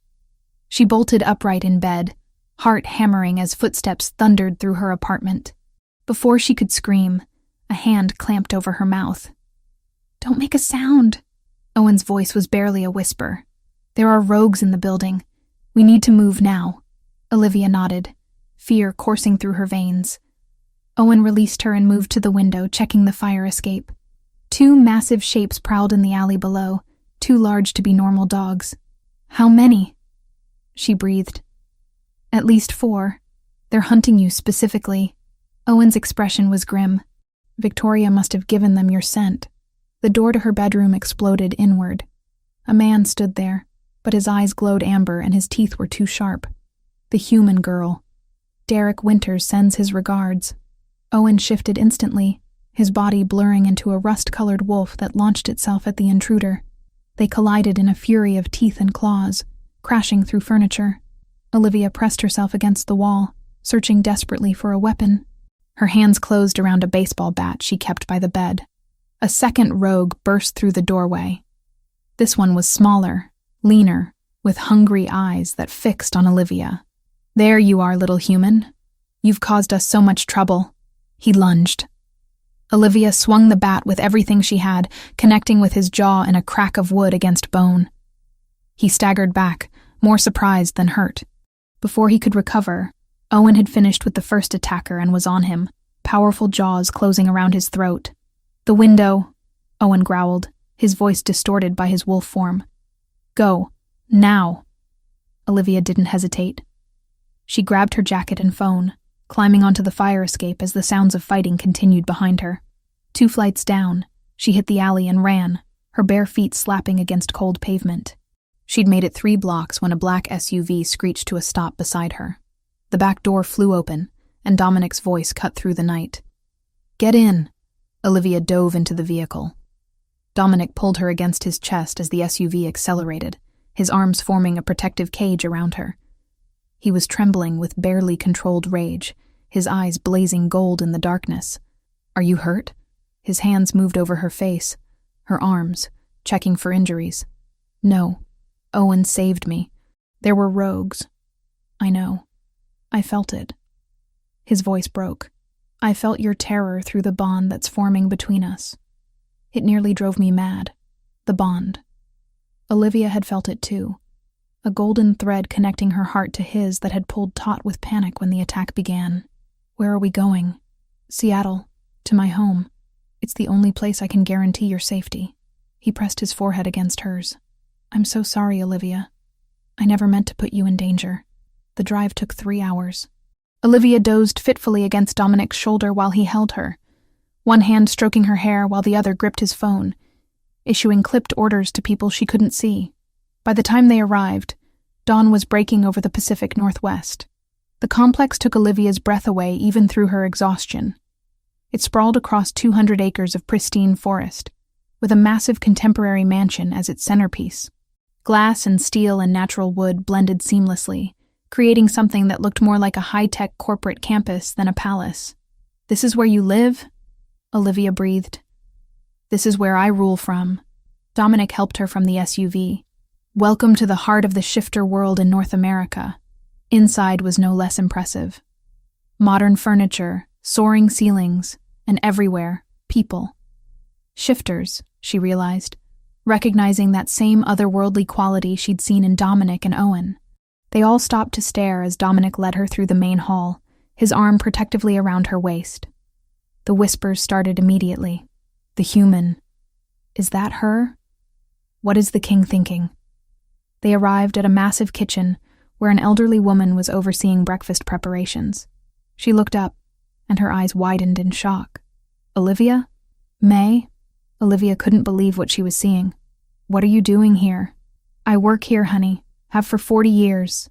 She bolted upright in bed, heart hammering as footsteps thundered through her apartment. Before she could scream, a hand clamped over her mouth. "Don't make a sound." Owen's voice was barely a whisper. "There are rogues in the building. We need to move now." Olivia nodded, fear coursing through her veins. Owen released her and moved to the window, checking the fire escape. 2 massive shapes prowled in the alley below, too large to be normal dogs. "How many?" she breathed. "At least 4. They're hunting you specifically." Owen's expression was grim. "Victoria must have given them your scent." The door to her bedroom exploded inward. A man stood there, but his eyes glowed amber and his teeth were too sharp. The human girl. "Derek Winters sends his regards." Owen shifted instantly, his body blurring into a rust-colored wolf that launched itself at the intruder. They collided in a fury of teeth and claws, crashing through furniture. Olivia pressed herself against the wall, searching desperately for a weapon. Her hands closed around a baseball bat she kept by the bed. A second rogue burst through the doorway. This one was smaller, leaner, with hungry eyes that fixed on Olivia. "There you are, little human. You've caused us so much trouble." He lunged. Olivia swung the bat with everything she had, connecting with his jaw in a crack of wood against bone. He staggered back, more surprised than hurt. Before he could recover, Owen had finished with the first attacker and was on him, powerful jaws closing around his throat. "The window," Owen growled, his voice distorted by his wolf form. "Go. Now." Olivia didn't hesitate. She grabbed her jacket and phone, climbing onto the fire escape as the sounds of fighting continued behind her. 2 flights down, she hit the alley and ran, her bare feet slapping against cold pavement. She'd made it 3 blocks when a black SUV screeched to a stop beside her. The back door flew open, and Dominic's voice cut through the night. "Get in." Olivia dove into the vehicle. Dominic pulled her against his chest as the SUV accelerated, his arms forming a protective cage around her. He was trembling with barely controlled rage, his eyes blazing gold in the darkness. "Are you hurt?" His hands moved over her face, her arms, checking for injuries. "No. Owen saved me. There were rogues." "I know. I felt it." His voice broke. "I felt your terror through the bond that's forming between us. It nearly drove me mad. The bond." Olivia had felt it too. A golden thread connecting her heart to his that had pulled taut with panic when the attack began. "Where are we going?" "Seattle. To my home. It's the only place I can guarantee your safety." He pressed his forehead against hers. "I'm so sorry, Olivia. I never meant to put you in danger. The drive took 3 hours." Olivia dozed fitfully against Dominic's shoulder while he held her, one hand stroking her hair while the other gripped his phone, issuing clipped orders to people she couldn't see. By the time they arrived, dawn was breaking over the Pacific Northwest. The complex took Olivia's breath away even through her exhaustion. It sprawled across 200 acres of pristine forest, with a massive contemporary mansion as its centerpiece. Glass and steel and natural wood blended seamlessly, creating something that looked more like a high-tech corporate campus than a palace. "This is where you live?" Olivia breathed. "This is where I rule from." Dominic helped her from the SUV. "Welcome to the heart of the shifter world in North America." Inside was no less impressive. Modern furniture, soaring ceilings, and everywhere, people. Shifters, she realized, recognizing that same otherworldly quality she'd seen in Dominic and Owen. They all stopped to stare as Dominic led her through the main hall, his arm protectively around her waist. The whispers started immediately. "The human. Is that her? What is the king thinking?" They arrived at a massive kitchen where an elderly woman was overseeing breakfast preparations. She looked up, and her eyes widened in shock. "Olivia? May?" Olivia couldn't believe what she was seeing. "What are you doing here?" "I work here, honey. Have for 40 years.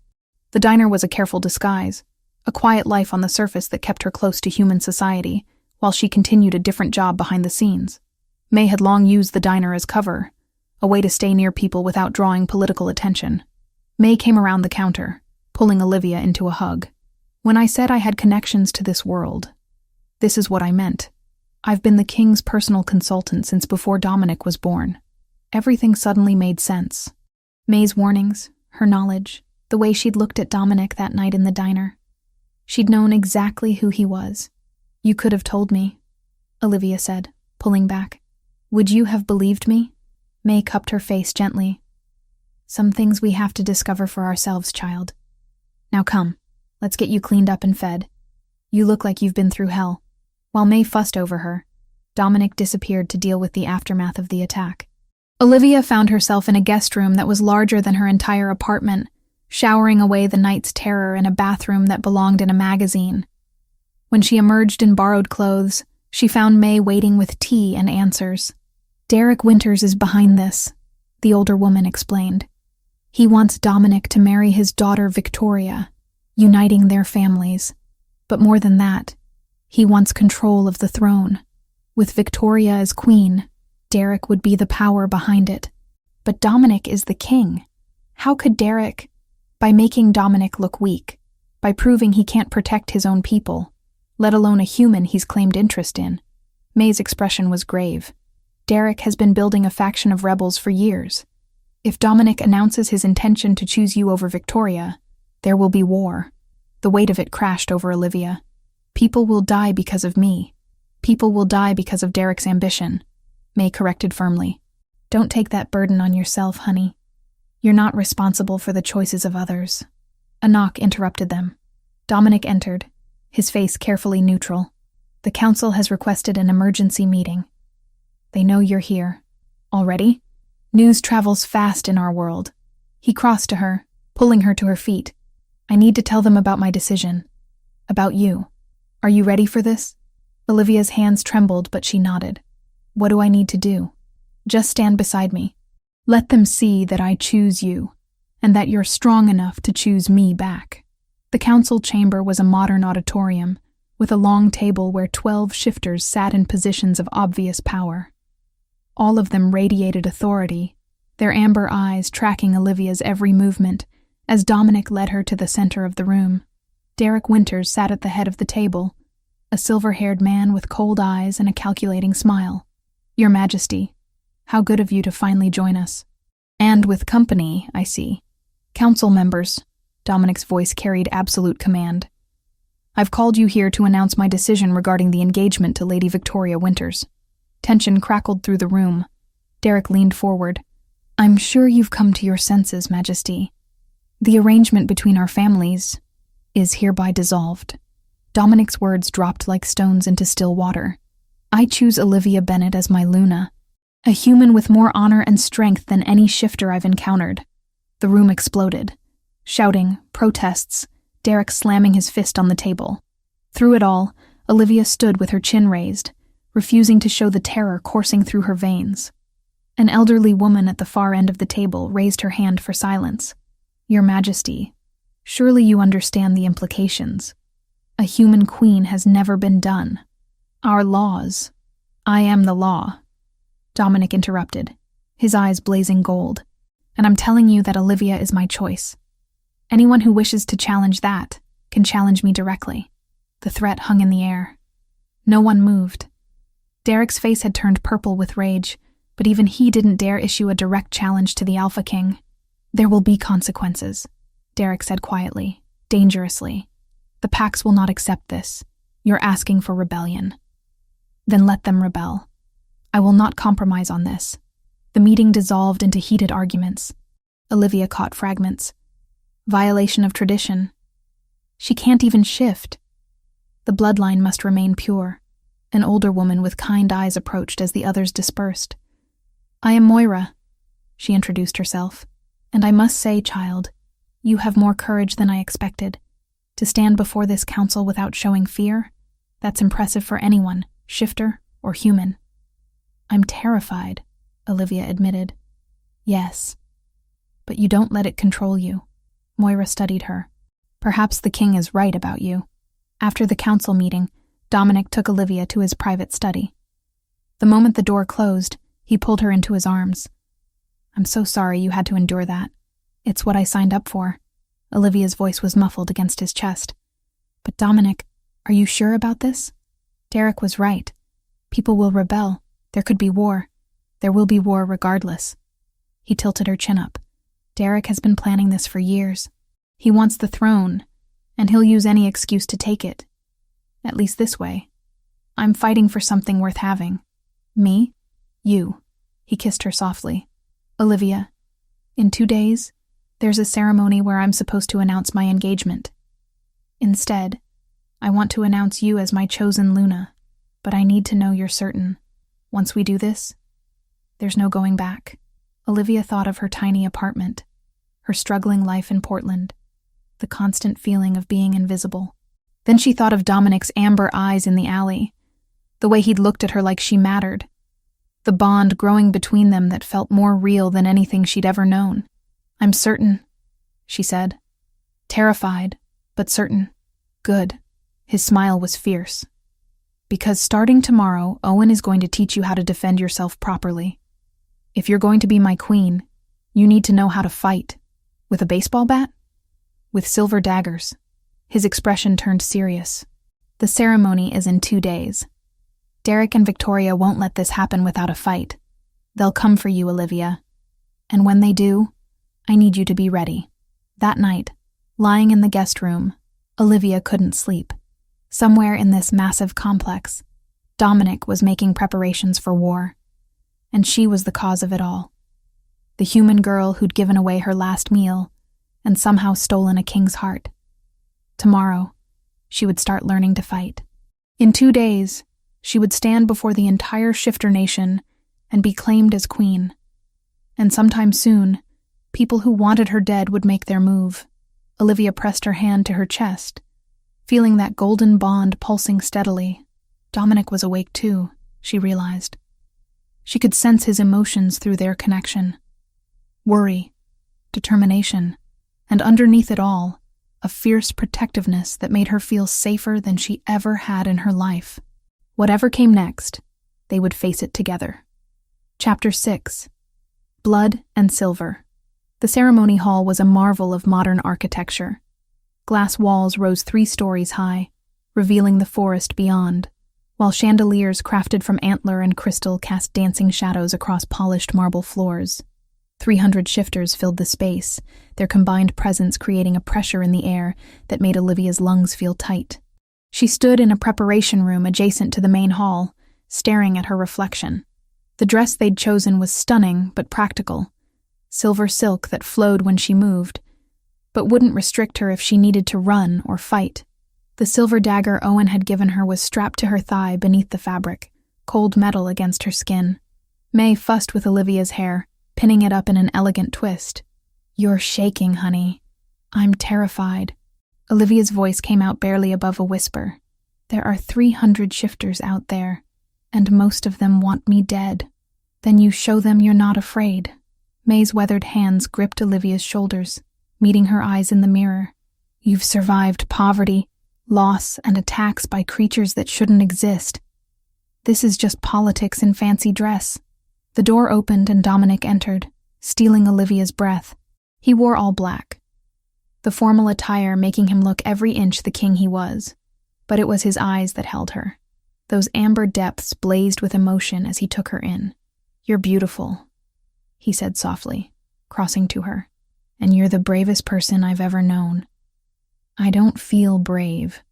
The diner was a careful disguise, a quiet life on the surface that kept her close to human society, while she continued a different job behind the scenes. May had long used the diner as cover, a way to stay near people without drawing political attention. May came around the counter, pulling Olivia into a hug. "When I said I had connections to this world, this is what I meant." I've been the king's personal consultant since before Dominic was born. Everything suddenly made sense. May's warnings, her knowledge, the way she'd looked at Dominic that night in the diner. She'd known exactly who he was. You could have told me, Olivia said, pulling back. Would you have believed me? May cupped her face gently. Some things we have to discover for ourselves, child. Now come, let's get you cleaned up and fed. You look like you've been through hell. While May fussed over her, Dominic disappeared to deal with the aftermath of the attack. Olivia found herself in a guest room that was larger than her entire apartment, showering away the night's terror in a bathroom that belonged in a magazine. When she emerged in borrowed clothes, she found May waiting with tea and answers. Derek Winters is behind this, the older woman explained. He wants Dominic to marry his daughter Victoria, uniting their families. But more than that, he wants control of the throne. With Victoria as queen, Derek would be the power behind it. But Dominic is the king. How could Derek? By making Dominic look weak, by proving he can't protect his own people, let alone a human he's claimed interest in. May's expression was grave. Derek has been building a faction of rebels for years. If Dominic announces his intention to choose you over Victoria, there will be war. The weight of it crashed over Olivia. People will die because of me. People will die because of Derek's ambition. May corrected firmly. Don't take that burden on yourself, honey. You're not responsible for the choices of others. A knock interrupted them. Dominic entered, his face carefully neutral. The council has requested an emergency meeting. They know you're here. Already? News travels fast in our world. He crossed to her, pulling her to her feet. I need to tell them about my decision. About you. Are you ready for this? Olivia's hands trembled, but she nodded. What do I need to do? Just stand beside me. Let them see that I choose you, and that you're strong enough to choose me back. The council chamber was a modern auditorium, with a long table where 12 shifters sat in positions of obvious power. All of them radiated authority, their amber eyes tracking Olivia's every movement as Dominic led her to the center of the room. Derek Winters sat at the head of the table, a silver-haired man with cold eyes and a calculating smile. Your Majesty, how good of you to finally join us. And with company, I see. Council members, Dominic's voice carried absolute command. I've called you here to announce my decision regarding the engagement to Lady Victoria Winters. Tension crackled through the room. Derek leaned forward. I'm sure you've come to your senses, Majesty. The arrangement between our families is hereby dissolved. Dominic's words dropped like stones into still water. I choose Olivia Bennett as my Luna, a human with more honor and strength than any shifter I've encountered. The room exploded. Shouting, protests, Derek slamming his fist on the table. Through it all, Olivia stood with her chin raised, refusing to show the terror coursing through her veins. An elderly woman at the far end of the table raised her hand for silence. Your Majesty, surely you understand the implications. A human queen has never been done. Our laws. I am the law. Dominic interrupted, his eyes blazing gold. And I'm telling you that Olivia is my choice. Anyone who wishes to challenge that can challenge me directly. The threat hung in the air. No one moved. Derek's face had turned purple with rage, but even he didn't dare issue a direct challenge to the Alpha King. There will be consequences, Derek said quietly, dangerously. The Pax will not accept this. You're asking for rebellion. Then let them rebel. I will not compromise on this. The meeting dissolved into heated arguments. Olivia caught fragments. Violation of tradition. She can't even shift. The bloodline must remain pure. An older woman with kind eyes approached as the others dispersed. I am Moira, she introduced herself. And I must say, child, you have more courage than I expected. To stand before this council without showing fear, that's impressive for anyone, shifter or human. I'm terrified, Olivia admitted. Yes. But you don't let it control you. Moira studied her. Perhaps the king is right about you. After the council meeting, Dominic took Olivia to his private study. The moment the door closed, he pulled her into his arms. I'm so sorry you had to endure that. It's what I signed up for. Olivia's voice was muffled against his chest. But Dominic, are you sure about this? Derek was right. People will rebel. There could be war. There will be war regardless. He tilted her chin up. Derek has been planning this for years. He wants the throne, and he'll use any excuse to take it. At least this way. I'm fighting for something worth having. Me? You. He kissed her softly. Olivia, in 2 days, there's a ceremony where I'm supposed to announce my engagement. Instead, I want to announce you as my chosen Luna, but I need to know you're certain. Once we do this, there's no going back. Olivia thought of her tiny apartment, her struggling life in Portland, the constant feeling of being invisible. Then she thought of Dominic's amber eyes in the alley, the way he'd looked at her like she mattered, the bond growing between them that felt more real than anything she'd ever known. I'm certain, she said. Terrified, but certain. Good. His smile was fierce. Because starting tomorrow, Owen is going to teach you how to defend yourself properly. If you're going to be my queen, you need to know how to fight. With a baseball bat? With silver daggers. His expression turned serious. The ceremony is in 2 days. Derek and Victoria won't let this happen without a fight. They'll come for you, Olivia. And when they do, I need you to be ready. That night, lying in the guest room, Olivia couldn't sleep. Somewhere in this massive complex, Dominic was making preparations for war. And she was the cause of it all. The human girl who'd given away her last meal and somehow stolen a king's heart. Tomorrow, she would start learning to fight. In 2 days, she would stand before the entire Shifter Nation and be claimed as queen. And sometime soon, people who wanted her dead would make their move. Olivia pressed her hand to her chest, feeling that golden bond pulsing steadily. Dominic was awake too, she realized. She could sense his emotions through their connection. Worry, determination, and underneath it all, a fierce protectiveness that made her feel safer than she ever had in her life. Whatever came next, they would face it together. Chapter 6. Blood and Silver. The ceremony hall was a marvel of modern architecture. Glass walls rose 3 stories high, revealing the forest beyond, while chandeliers crafted from antler and crystal cast dancing shadows across polished marble floors. 300 shifters filled the space, their combined presence creating a pressure in the air that made Olivia's lungs feel tight. She stood in a preparation room adjacent to the main hall, staring at her reflection. The dress they'd chosen was stunning but practical, silver silk that flowed when she moved, but wouldn't restrict her if she needed to run or fight. The silver dagger Owen had given her was strapped to her thigh beneath the fabric, cold metal against her skin. May fussed with Olivia's hair, pinning it up in an elegant twist. You're shaking, honey. I'm terrified. Olivia's voice came out barely above a whisper. There are 300 shifters out there, and most of them want me dead. Then you show them you're not afraid. May's weathered hands gripped Olivia's shoulders, meeting her eyes in the mirror. You've survived poverty, loss, and attacks by creatures that shouldn't exist. This is just politics in fancy dress. The door opened and Dominic entered, stealing Olivia's breath. He wore all black, the formal attire making him look every inch the king he was. But it was his eyes that held her. Those amber depths blazed with emotion as he took her in. You're beautiful, he said softly, crossing to her. And you're the bravest person I've ever known. I don't feel brave.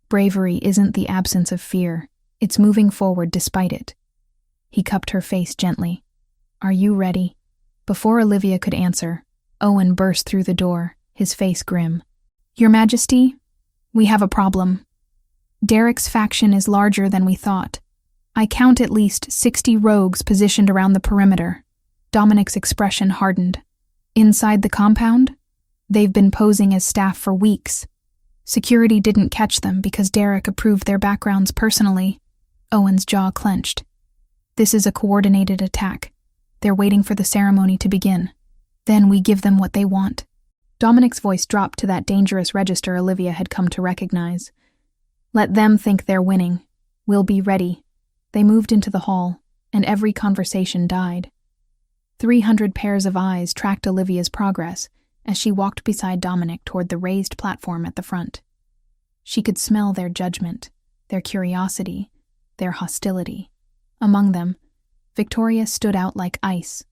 Bravery isn't the absence of fear. It's moving forward despite it. He cupped her face gently. Are you ready? Before Olivia could answer, Owen burst through the door, his face grim. Your Majesty, we have a problem. Derek's faction is larger than we thought. I count at least 60 rogues positioned around the perimeter. Dominic's expression hardened. Inside the compound? They've been posing as staff for weeks. Security didn't catch them because Derek approved their backgrounds personally. Owen's jaw clenched. This is a coordinated attack. They're waiting for the ceremony to begin. Then we give them what they want. Dominic's voice dropped to that dangerous register Olivia had come to recognize. Let them think they're winning. We'll be ready. They moved into the hall, and every conversation died. 300 pairs of eyes tracked Olivia's progress as she walked beside Dominic toward the raised platform at the front. She could smell their judgment, their curiosity, their hostility. Among them, Victoria stood out like ice,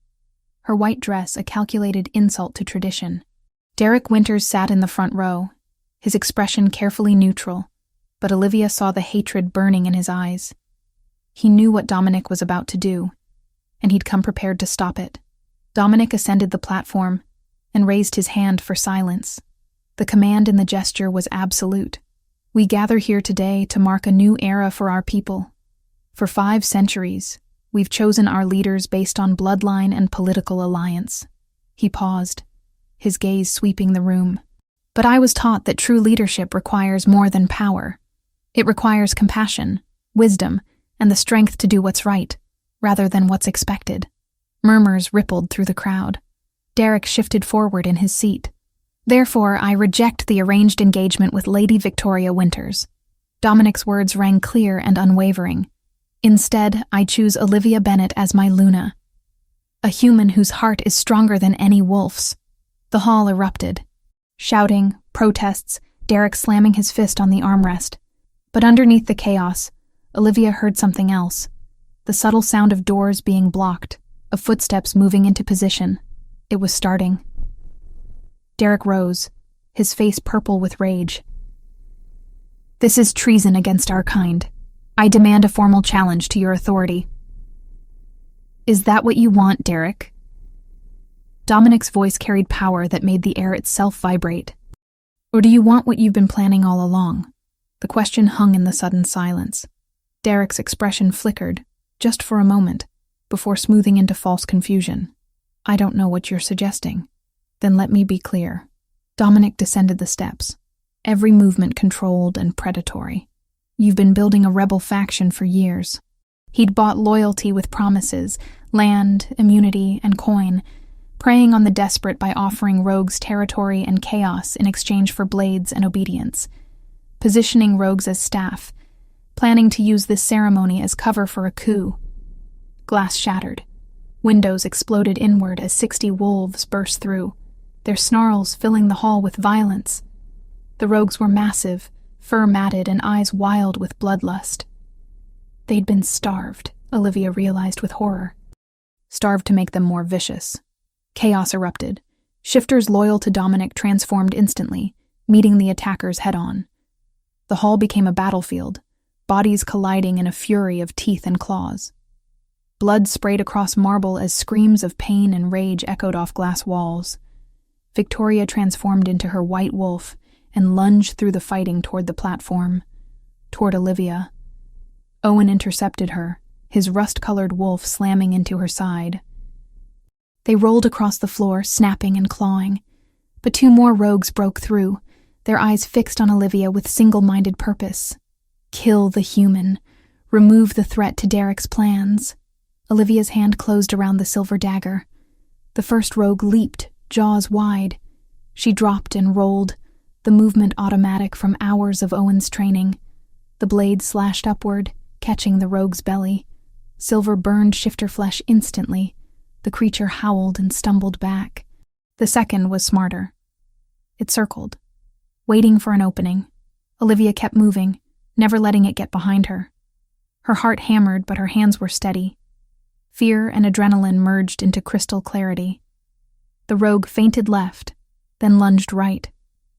her white dress a calculated insult to tradition. Derek Winters sat in the front row, his expression carefully neutral, but Olivia saw the hatred burning in his eyes. He knew what Dominic was about to do, and he'd come prepared to stop it. Dominic ascended the platform and raised his hand for silence. The command in the gesture was absolute. We gather here today to mark a new era for our people. For 5 centuries, we've chosen our leaders based on bloodline and political alliance. He paused, his gaze sweeping the room. But I was taught that true leadership requires more than power. It requires compassion, wisdom, and the strength to do what's right, rather than what's expected. Murmurs rippled through the crowd. Derek shifted forward in his seat. Therefore, I reject the arranged engagement with Lady Victoria Winters. Dominic's words rang clear and unwavering. Instead, I choose Olivia Bennet as my Luna, a human whose heart is stronger than any wolf's. The hall erupted. Shouting, protests, Derek slamming his fist on the armrest. But underneath the chaos, Olivia heard something else. The subtle sound of doors being blocked, of footsteps moving into position. It was starting. Derek rose, his face purple with rage. This is treason against our kind. I demand a formal challenge to your authority. Is that what you want, Derek? Dominic's voice carried power that made the air itself vibrate. Or do you want what you've been planning all along? The question hung in the sudden silence. Derek's expression flickered, just for a moment, before smoothing into false confusion. I don't know what you're suggesting. Then let me be clear. Dominic descended the steps, every movement controlled and predatory. You've been building a rebel faction for years. He'd bought loyalty with promises, land, immunity, and coin, preying on the desperate by offering rogues territory and chaos in exchange for blades and obedience, positioning rogues as staff, planning to use this ceremony as cover for a coup. Glass shattered. Windows exploded inward as 60 wolves burst through, their snarls filling the hall with violence. The rogues were massive, fur-matted and eyes wild with bloodlust. They'd been starved, Olivia realized with horror. Starved to make them more vicious. Chaos erupted. Shifters loyal to Dominic transformed instantly, meeting the attackers head-on. The hall became a battlefield, bodies colliding in a fury of teeth and claws. Blood sprayed across marble as screams of pain and rage echoed off glass walls. Victoria transformed into her white wolf and lunged through the fighting toward the platform, toward Olivia. Owen intercepted her, his rust-colored wolf slamming into her side. They rolled across the floor, snapping and clawing, but 2 more rogues broke through, their eyes fixed on Olivia with single-minded purpose. Kill the human. Remove the threat to Derek's plans. Olivia's hand closed around the silver dagger. The first rogue leaped, jaws wide. She dropped and rolled, the movement automatic from hours of Owen's training. The blade slashed upward, catching the rogue's belly. Silver burned shifter flesh instantly. The creature howled and stumbled back. The second was smarter. It circled, waiting for an opening. Olivia kept moving, never letting it get behind her. Her heart hammered, but her hands were steady. Fear and adrenaline merged into crystal clarity. The rogue feinted left, then lunged right.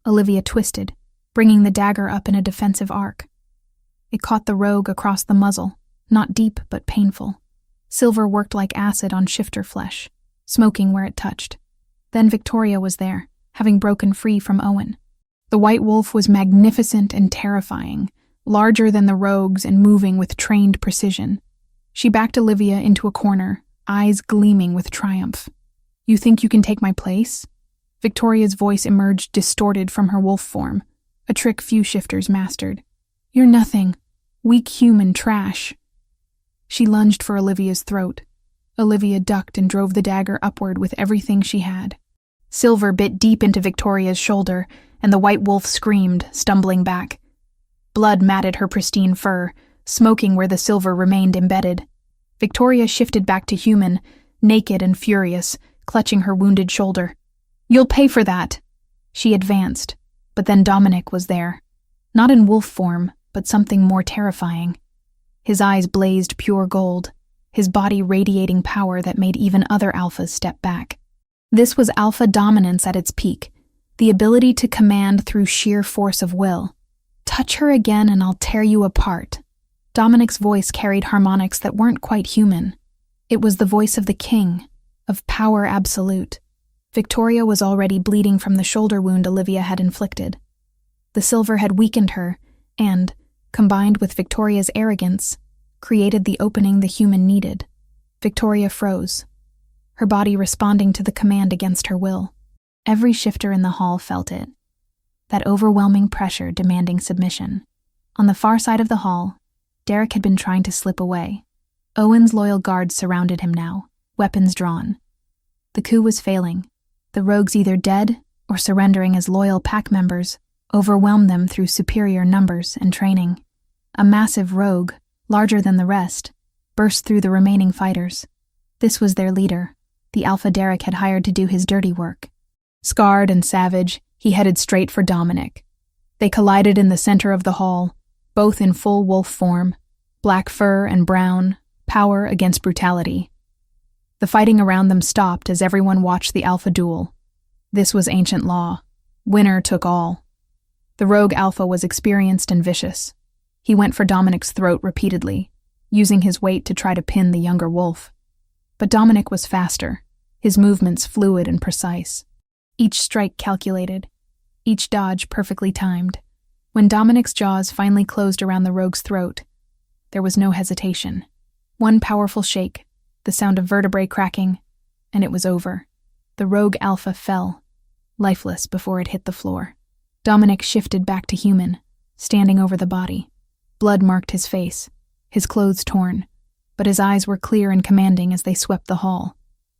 Olivia twisted, bringing the dagger up in a defensive arc. It caught the rogue across the muzzle, not deep but painful. Silver worked like acid on shifter flesh, smoking where it touched. Then Victoria was there, having broken free from Owen. The white wolf was magnificent and terrifying, larger than the rogues and moving with trained precision. She backed Olivia into a corner, eyes gleaming with triumph. You think you can take my place? Victoria's voice emerged distorted from her wolf form, a trick few shifters mastered. You're nothing. Weak human trash. She lunged for Olivia's throat. Olivia ducked and drove the dagger upward with everything she had. Silver bit deep into Victoria's shoulder, and the white wolf screamed, stumbling back. Blood matted her pristine fur, smoking where the silver remained embedded. Victoria shifted back to human, naked and furious, clutching her wounded shoulder. You'll pay for that. She advanced, but then Dominic was there. Not in wolf form, but something more terrifying. His eyes blazed pure gold, his body radiating power that made even other alphas step back. This was alpha dominance at its peak, the ability to command through sheer force of will. "Touch her again and I'll tear you apart." Dominic's voice carried harmonics that weren't quite human. It was the voice of the king, of power absolute. Victoria was already bleeding from the shoulder wound Olivia had inflicted. The silver had weakened her and, combined with Victoria's arrogance, created the opening the human needed. Victoria froze, her body responding to the command against her will. Every shifter in the hall felt it, that overwhelming pressure demanding submission. On the far side of the hall, Derek had been trying to slip away. Owen's loyal guards surrounded him now, weapons drawn. The coup was failing. The rogues either dead or surrendering as loyal pack members overwhelmed them through superior numbers and training. A massive rogue, larger than the rest, burst through the remaining fighters. This was their leader, the alpha Derek had hired to do his dirty work. Scarred and savage, he headed straight for Dominic. They collided in the center of the hall, both in full wolf form, black fur and brown, power against brutality. The fighting around them stopped as everyone watched the alpha duel. This was ancient law. Winner took all. The rogue alpha was experienced and vicious. He went for Dominic's throat repeatedly, using his weight to try to pin the younger wolf. But Dominic was faster, his movements fluid and precise. Each strike calculated, each dodge perfectly timed. When Dominic's jaws finally closed around the rogue's throat, there was no hesitation. One powerful shake, the sound of vertebrae cracking, and it was over. The rogue alpha fell, lifeless before it hit the floor. Dominic shifted back to human, standing over the body. Blood marked his face, his clothes torn, but his eyes were clear and commanding as they swept the hall.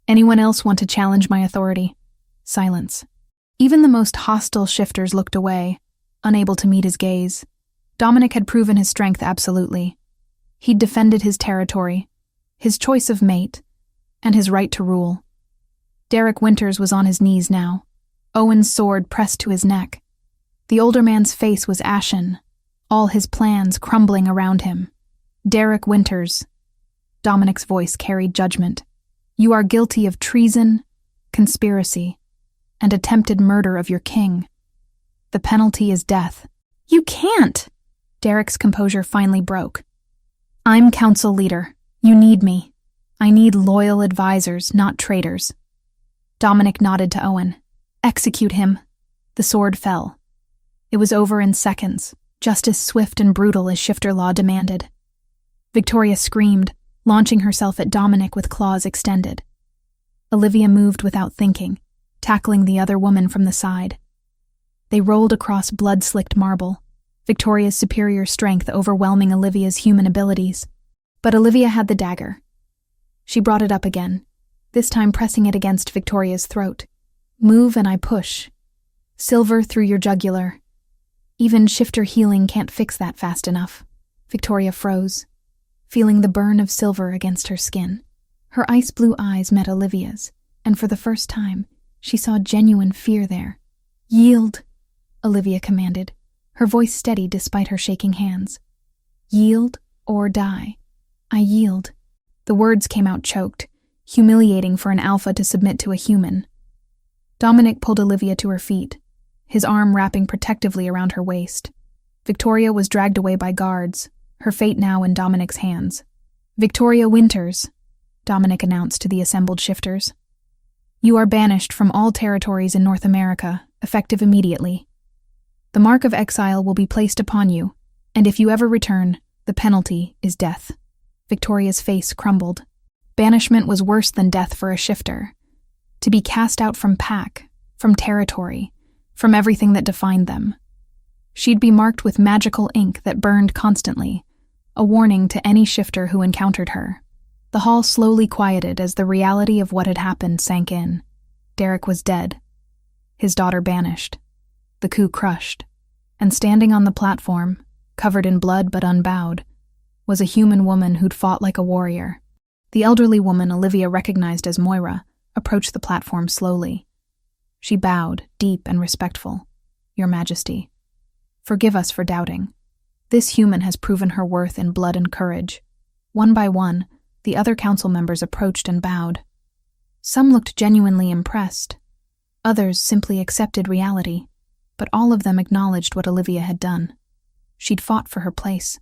"Anyone else want to challenge my authority?" Silence. Even the most hostile shifters looked away, unable to meet his gaze. Dominic had proven his strength absolutely. He'd defended his territory, his choice of mate, and his right to rule. Derek Winters was on his knees now, Owen's sword pressed to his neck. The older man's face was ashen, all his plans crumbling around him. "Derek Winters." Dominic's voice carried judgment. "You are guilty of treason, conspiracy, and attempted murder of your king. The penalty is death." "You can't!" Derek's composure finally broke. "I'm council leader. You need me. I need loyal advisors, not traitors." Dominic nodded to Owen. "Execute him." The sword fell. It was over in seconds, just as swift and brutal as shifter law demanded. Victoria screamed, launching herself at Dominic with claws extended. Olivia moved without thinking, tackling the other woman from the side. They rolled across blood-slicked marble, Victoria's superior strength overwhelming Olivia's human abilities. But Olivia had the dagger. She brought it up again, this time pressing it against Victoria's throat. "Move and I push. Silver through your jugular." Even shifter healing can't fix that fast enough. Victoria froze, feeling the burn of silver against her skin. Her ice-blue eyes met Olivia's, and for the first time, she saw genuine fear there. "Yield," Olivia commanded, her voice steady despite her shaking hands. "Yield or die." "I yield." The words came out choked, humiliating for an alpha to submit to a human. Dominic pulled Olivia to her feet, his arm wrapping protectively around her waist. Victoria was dragged away by guards, her fate now in Dominic's hands. "Victoria Winters," Dominic announced to the assembled shifters. "You are banished from all territories in North America, effective immediately. The mark of exile will be placed upon you, and if you ever return, the penalty is death." Victoria's face crumbled. Banishment was worse than death for a shifter. To be cast out from pack, from territory, from everything that defined them. She'd be marked with magical ink that burned constantly, a warning to any shifter who encountered her. The hall slowly quieted as the reality of what had happened sank in. Derek was dead. His daughter banished. The coup crushed. And standing on the platform, covered in blood but unbowed, was a human woman who'd fought like a warrior. The elderly woman Olivia recognized as Moira approached the platform slowly. She bowed, deep and respectful. "Your Majesty, forgive us for doubting. This human has proven her worth in blood and courage. One by one, the other council members approached and bowed. Some looked genuinely impressed. Others simply accepted reality, but all of them acknowledged what Olivia had done. She'd fought for her place.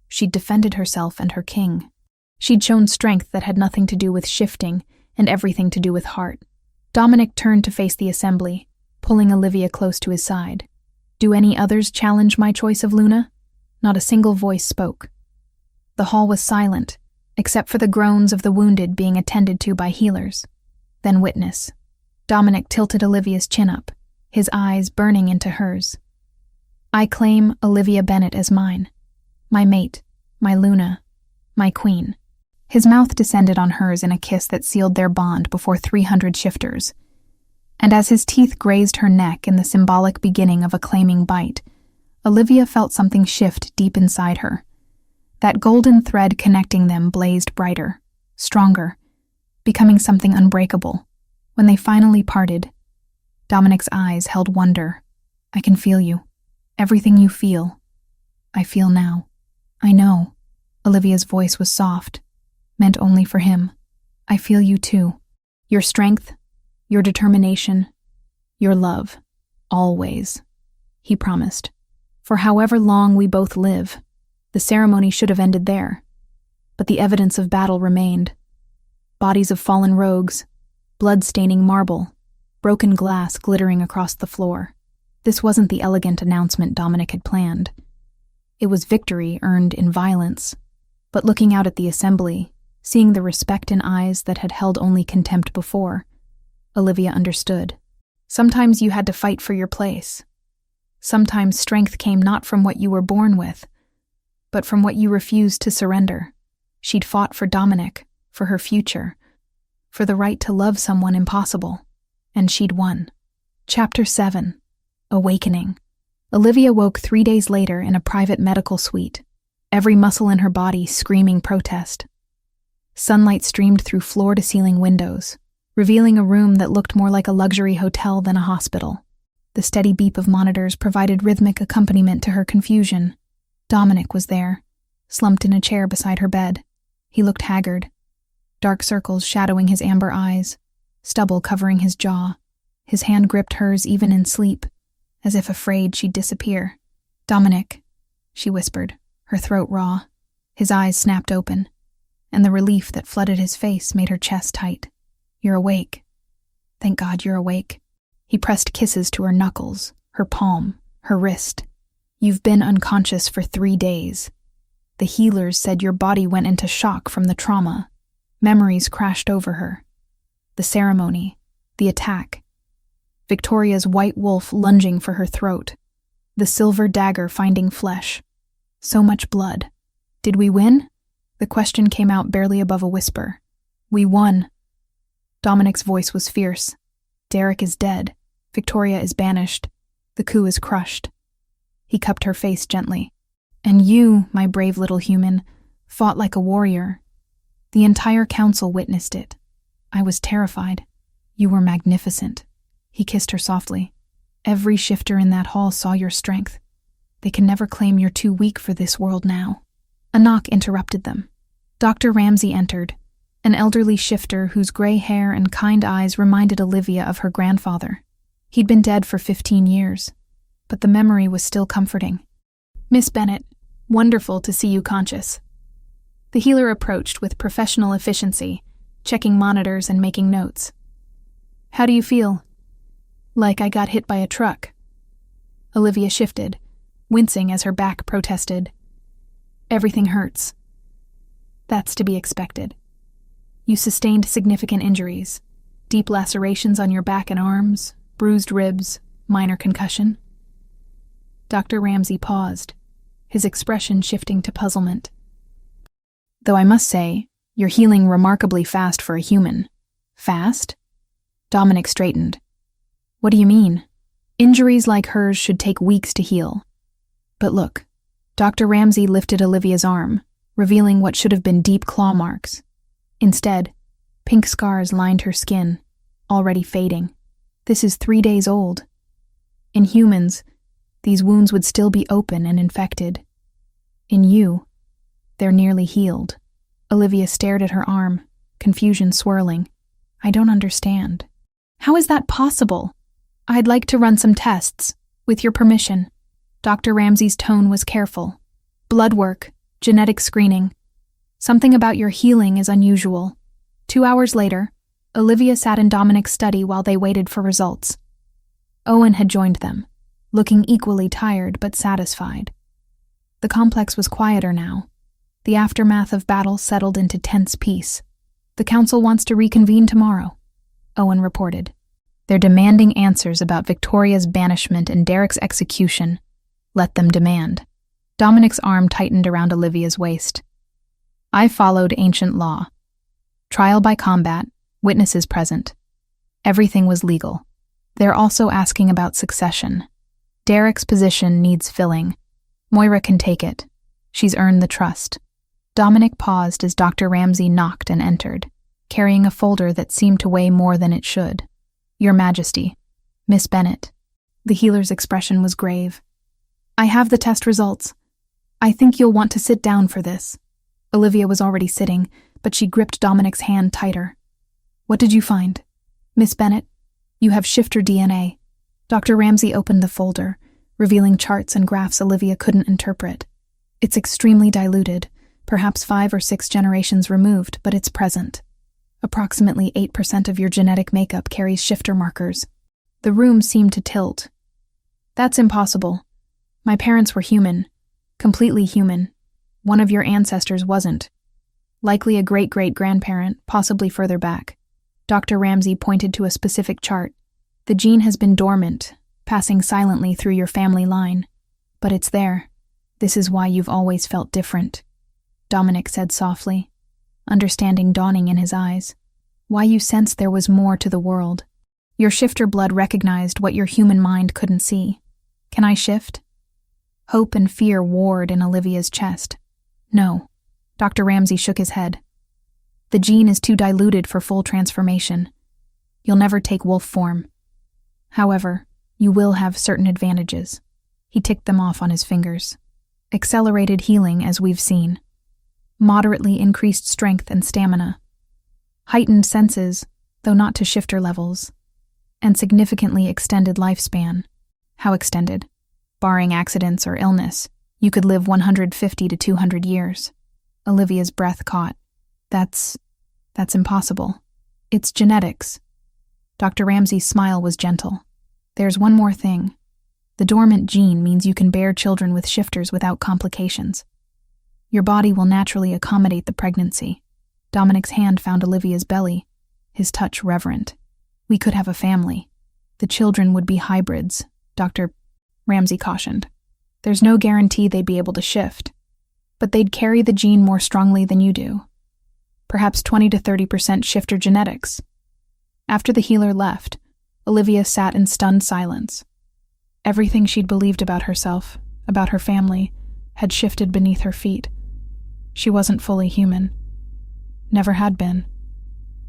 She'd defended herself and her king. She'd shown strength that had nothing to do with shifting and everything to do with heart. Dominic turned to face the assembly, pulling Olivia close to his side. "Do any others challenge my choice of Luna?" Not a single voice spoke. The hall was silent, except for the groans of the wounded being attended to by healers. Then witness. Dominic tilted Olivia's chin up, his eyes burning into hers. "I claim Olivia Bennett as mine. My mate, my Luna, my queen." His mouth descended on hers in a kiss that sealed their bond before 300 shifters. And as his teeth grazed her neck in the symbolic beginning of a claiming bite, Olivia felt something shift deep inside her. That golden thread connecting them blazed brighter, stronger, becoming something unbreakable. When they finally parted, Dominic's eyes held wonder. "I can feel you. Everything you feel, I feel now." "I know." Olivia's voice was soft, meant only for him. "I feel you too. Your strength, your determination, your love, always," he promised. "For however long we both live, the ceremony should have ended there. But the evidence of battle remained. Bodies of fallen rogues, blood-staining marble, broken glass glittering across the floor. This wasn't the elegant announcement Dominic had planned. It was victory earned in violence. But looking out at the assembly, seeing the respect in eyes that had held only contempt before, Olivia understood. Sometimes you had to fight for your place. Sometimes strength came not from what you were born with, but from what you refused to surrender. She'd fought for Dominic, for her future, for the right to love someone impossible, and she'd won. Chapter 7. Awakening. Olivia woke 3 days later in a private medical suite, every muscle in her body screaming protest. Sunlight streamed through floor-to-ceiling windows, revealing a room that looked more like a luxury hotel than a hospital. The steady beep of monitors provided rhythmic accompaniment to her confusion. Dominic was there, slumped in a chair beside her bed. He looked haggard, dark circles shadowing his amber eyes, stubble covering his jaw. His hand gripped hers even in sleep, as if afraid she'd disappear. "Dominic," she whispered, her throat raw. His eyes snapped open, and the relief that flooded his face made her chest tight. "You're awake. Thank God you're awake." He pressed kisses to her knuckles, her palm, her wrist. "You've been unconscious for 3 days. The healers said your body went into shock from the trauma. Memories crashed over her. The ceremony, the attack. Victoria's white wolf lunging for her throat. The silver dagger finding flesh. So much blood. Did we win?" The question came out barely above a whisper. "We won." Dominic's voice was fierce. "Derek is dead. Victoria is banished. The coup is crushed." He cupped her face gently. "And you, my brave little human, fought like a warrior. The entire council witnessed it. I was terrified. You were magnificent." He kissed her softly. "Every shifter in that hall saw your strength. They can never claim you're too weak for this world now." A knock interrupted them. Dr. Ramsey entered, an elderly shifter whose gray hair and kind eyes reminded Olivia of her grandfather. He'd been dead for 15 years, but the memory was still comforting. "Miss Bennett, wonderful to see you conscious." The healer approached with professional efficiency, checking monitors and making notes. "How do you feel?" "Like I got hit by a truck." Olivia shifted, wincing as her back protested. "Everything hurts." "That's to be expected. You sustained significant injuries, deep lacerations on your back and arms, bruised ribs, minor concussion." Dr. Ramsey paused, his expression shifting to puzzlement. "Though I must say, you're healing remarkably fast for a human." "Fast?" Dominic straightened. "What do you mean? Injuries like hers should take weeks to heal." "But look." Dr. Ramsey lifted Olivia's arm, revealing what should have been deep claw marks. Instead, pink scars lined her skin, already fading. "This is 3 days old. In humans, these wounds would still be open and infected. In you, they're nearly healed. Olivia stared at her arm, confusion swirling. I don't understand. How is that possible? I'd like to run some tests, with your permission. Dr. Ramsey's tone was careful. Blood work, genetic screening. Something about your healing is unusual. 2 hours later, Olivia sat in Dominic's study while they waited for results. Owen had joined them, looking equally tired but satisfied. The complex was quieter now. The aftermath of battle settled into tense peace. The council wants to reconvene tomorrow, Owen reported. They're demanding answers about Victoria's banishment and Derek's execution. Let them demand. Dominic's arm tightened around Olivia's waist. I followed ancient law. Trial by combat, witnesses present. Everything was legal. They're also asking about succession. Derek's position needs filling. Moira can take it. She's earned the trust. Dominic paused as Dr. Ramsey knocked and entered, carrying a folder that seemed to weigh more than it should. Your Majesty, Miss Bennet. The healer's expression was grave. I have the test results. I think you'll want to sit down for this. Olivia was already sitting, but she gripped Dominic's hand tighter. What did you find? Miss Bennet, you have shifter DNA. Dr. Ramsey opened the folder, revealing charts and graphs Olivia couldn't interpret. It's extremely diluted, perhaps 5 or 6 generations removed, but it's present. Approximately 8% of your genetic makeup carries shifter markers. The room seemed to tilt. That's impossible. My parents were human. Completely human. One of your ancestors wasn't. Likely a great-great-grandparent, possibly further back. Dr. Ramsey pointed to a specific chart. The gene has been dormant, passing silently through your family line. But it's there. This is why you've always felt different, Dominic said softly, understanding dawning in his eyes. Why you sensed there was more to the world. Your shifter blood recognized what your human mind couldn't see. Can I shift? Hope and fear warred in Olivia's chest. No. Dr. Ramsey shook his head. The gene is too diluted for full transformation. You'll never take wolf form. However, you will have certain advantages. He ticked them off on his fingers. Accelerated healing, as we've seen. Moderately increased strength and stamina. Heightened senses, though not to shifter levels. And significantly extended lifespan. How extended? Barring accidents or illness, you could live 150 to 200 years. Olivia's breath caught. That's impossible. It's genetics. Dr. Ramsey's smile was gentle. There's one more thing. The dormant gene means you can bear children with shifters without complications. Your body will naturally accommodate the pregnancy. Dominic's hand found Olivia's belly, his touch reverent. We could have a family. The children would be hybrids, Dr. Ramsey cautioned. There's no guarantee they'd be able to shift, but they'd carry the gene more strongly than you do. Perhaps 20 to 30% shifter genetics. After the healer left, Olivia sat in stunned silence. Everything she'd believed about herself, about her family, had shifted beneath her feet. She wasn't fully human. Never had been.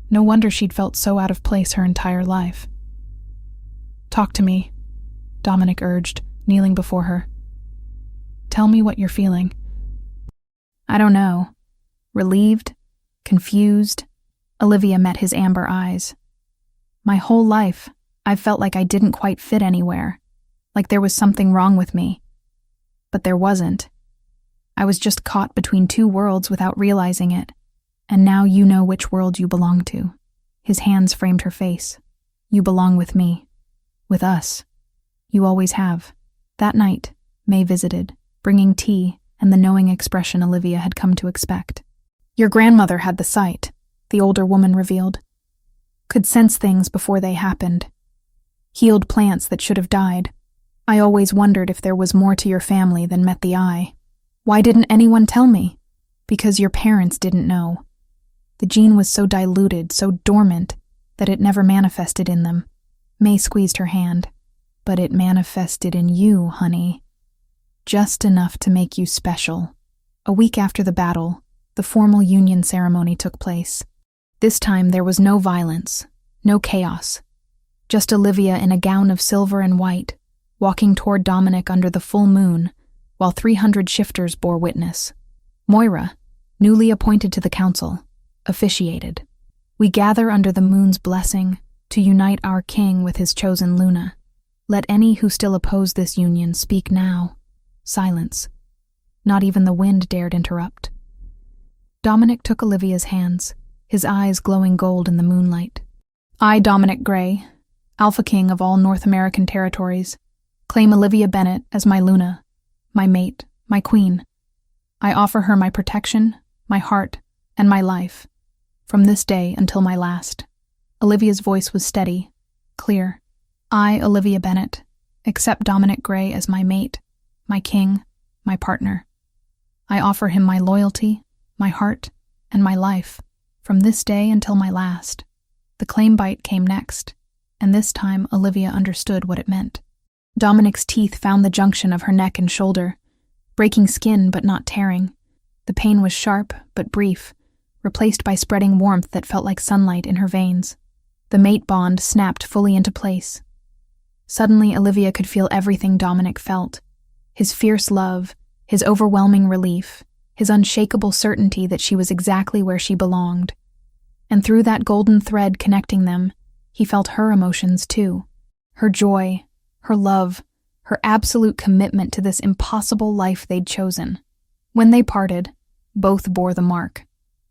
No wonder she'd felt so out of place her entire life. Talk to me, Dominic urged, kneeling before her. Tell me what you're feeling. I don't know. Relieved? Confused? Olivia met his amber eyes. My whole life, I've felt like I didn't quite fit anywhere, like there was something wrong with me. But there wasn't. I was just caught between two worlds without realizing it, and now you know which world you belong to. His hands framed her face. You belong with me. With us. You always have. That night, May visited, bringing tea and the knowing expression Olivia had come to expect. Your grandmother had the sight, the older woman revealed. Could sense things before they happened. Healed plants that should have died. I always wondered if there was more to your family than met the eye. Why didn't anyone tell me? Because your parents didn't know. The gene was so diluted, so dormant, that it never manifested in them. May squeezed her hand. But it manifested in you, honey. Just enough to make you special. A week after the battle, the formal union ceremony took place. This time there was no violence, no chaos. Just Olivia in a gown of silver and white, walking toward Dominic under the full moon, while 300 shifters bore witness. Moira, newly appointed to the council, officiated. We gather under the moon's blessing to unite our king with his chosen Luna. Let any who still oppose this union speak now. Silence. Not even the wind dared interrupt. Dominic took Olivia's hands, his eyes glowing gold in the moonlight. I, Dominic Gray, Alpha King of all North American territories, claim Olivia Bennett as my Luna, my mate, my queen. I offer her my protection, my heart, and my life, from this day until my last. Olivia's voice was steady, clear. I, Olivia Bennett, accept Dominic Gray as my mate, my king, my partner. I offer him my loyalty, my heart, and my life, from this day until my last. The claim bite came next, and this time Olivia understood what it meant. Dominic's teeth found the junction of her neck and shoulder, breaking skin but not tearing. The pain was sharp but brief, replaced by spreading warmth that felt like sunlight in her veins. The mate bond snapped fully into place. Suddenly, Olivia could feel everything Dominic felt. His fierce love, his overwhelming relief, his unshakable certainty that she was exactly where she belonged. And through that golden thread connecting them, he felt her emotions too. Her joy, her love, her absolute commitment to this impossible life they'd chosen. When they parted, both bore the mark.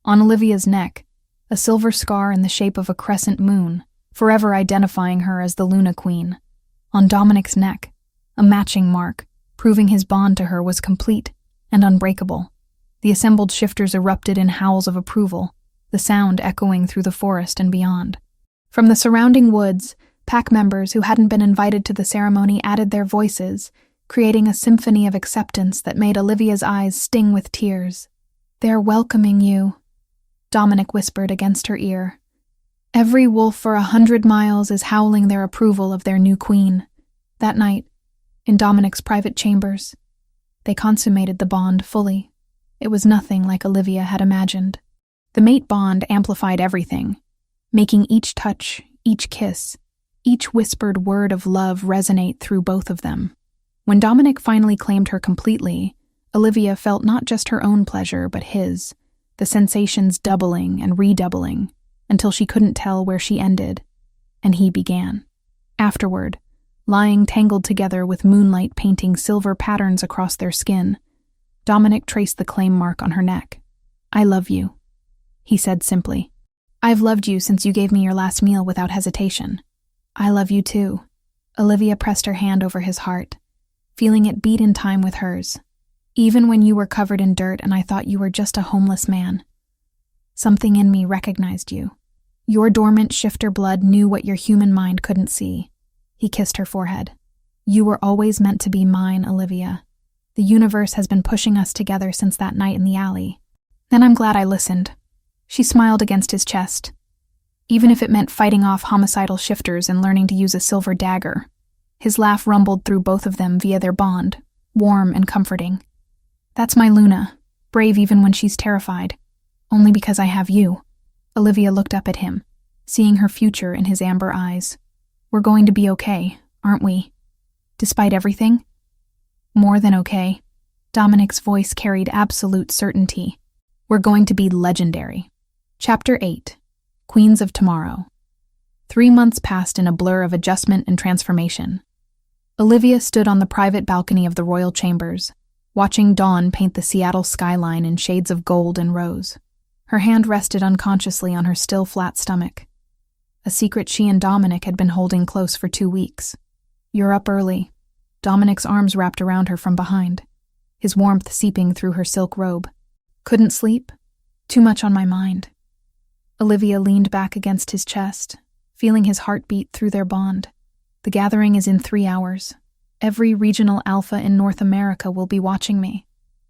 On Olivia's neck, a silver scar in the shape of a crescent moon, forever identifying her as the Luna Queen. On Dominic's neck, a matching mark, proving his bond to her was complete and unbreakable. The assembled shifters erupted in howls of approval, the sound echoing through the forest and beyond. From the surrounding woods, pack members who hadn't been invited to the ceremony added their voices, creating a symphony of acceptance that made Olivia's eyes sting with tears. "They're welcoming you," Dominic whispered against her ear. "Every wolf for 100 miles is howling their approval of their new queen." That night, in Dominic's private chambers, they consummated the bond fully. It was nothing like Olivia had imagined. The mate bond amplified everything, making each touch, each kiss, each whispered word of love resonate through both of them. When Dominic finally claimed her completely, Olivia felt not just her own pleasure but his, the sensations doubling and redoubling, until she couldn't tell where she ended, and he began. Afterward, lying tangled together with moonlight painting silver patterns across their skin, Dominic traced the claim mark on her neck. "I love you," he said simply. "I've loved you since you gave me your last meal without hesitation." "I love you too." Olivia pressed her hand over his heart, feeling it beat in time with hers. "Even when you were covered in dirt and I thought you were just a homeless man, something in me recognized you. Your dormant shifter blood knew what your human mind couldn't see." He kissed her forehead. "You were always meant to be mine, Olivia. The universe has been pushing us together since that night in the alley. And I'm glad I listened." She smiled against his chest. Even if it meant fighting off homicidal shifters and learning to use a silver dagger. His laugh rumbled through both of them via their bond, warm and comforting. "That's my Luna, brave even when she's terrified. Only because I have you." Olivia looked up at him, seeing her future in his amber eyes. "We're going to be okay, aren't we? Despite everything?" "More than okay." Dominic's voice carried absolute certainty. "We're going to be legendary." Chapter 8. Queens of Tomorrow. 3 months passed in a blur of adjustment and transformation. Olivia stood on the private balcony of the royal chambers, watching dawn paint the Seattle skyline in shades of gold and rose. Her hand rested unconsciously on her still flat stomach, a secret she and Dominic had been holding close for 2 weeks. "You're up early." Dominic's arms wrapped around her from behind, his warmth seeping through her silk robe. "Couldn't sleep? Too much on my mind." Olivia leaned back against his chest, feeling his heartbeat through their bond. "The gathering is in 3 hours. Every regional alpha in North America will be watching me,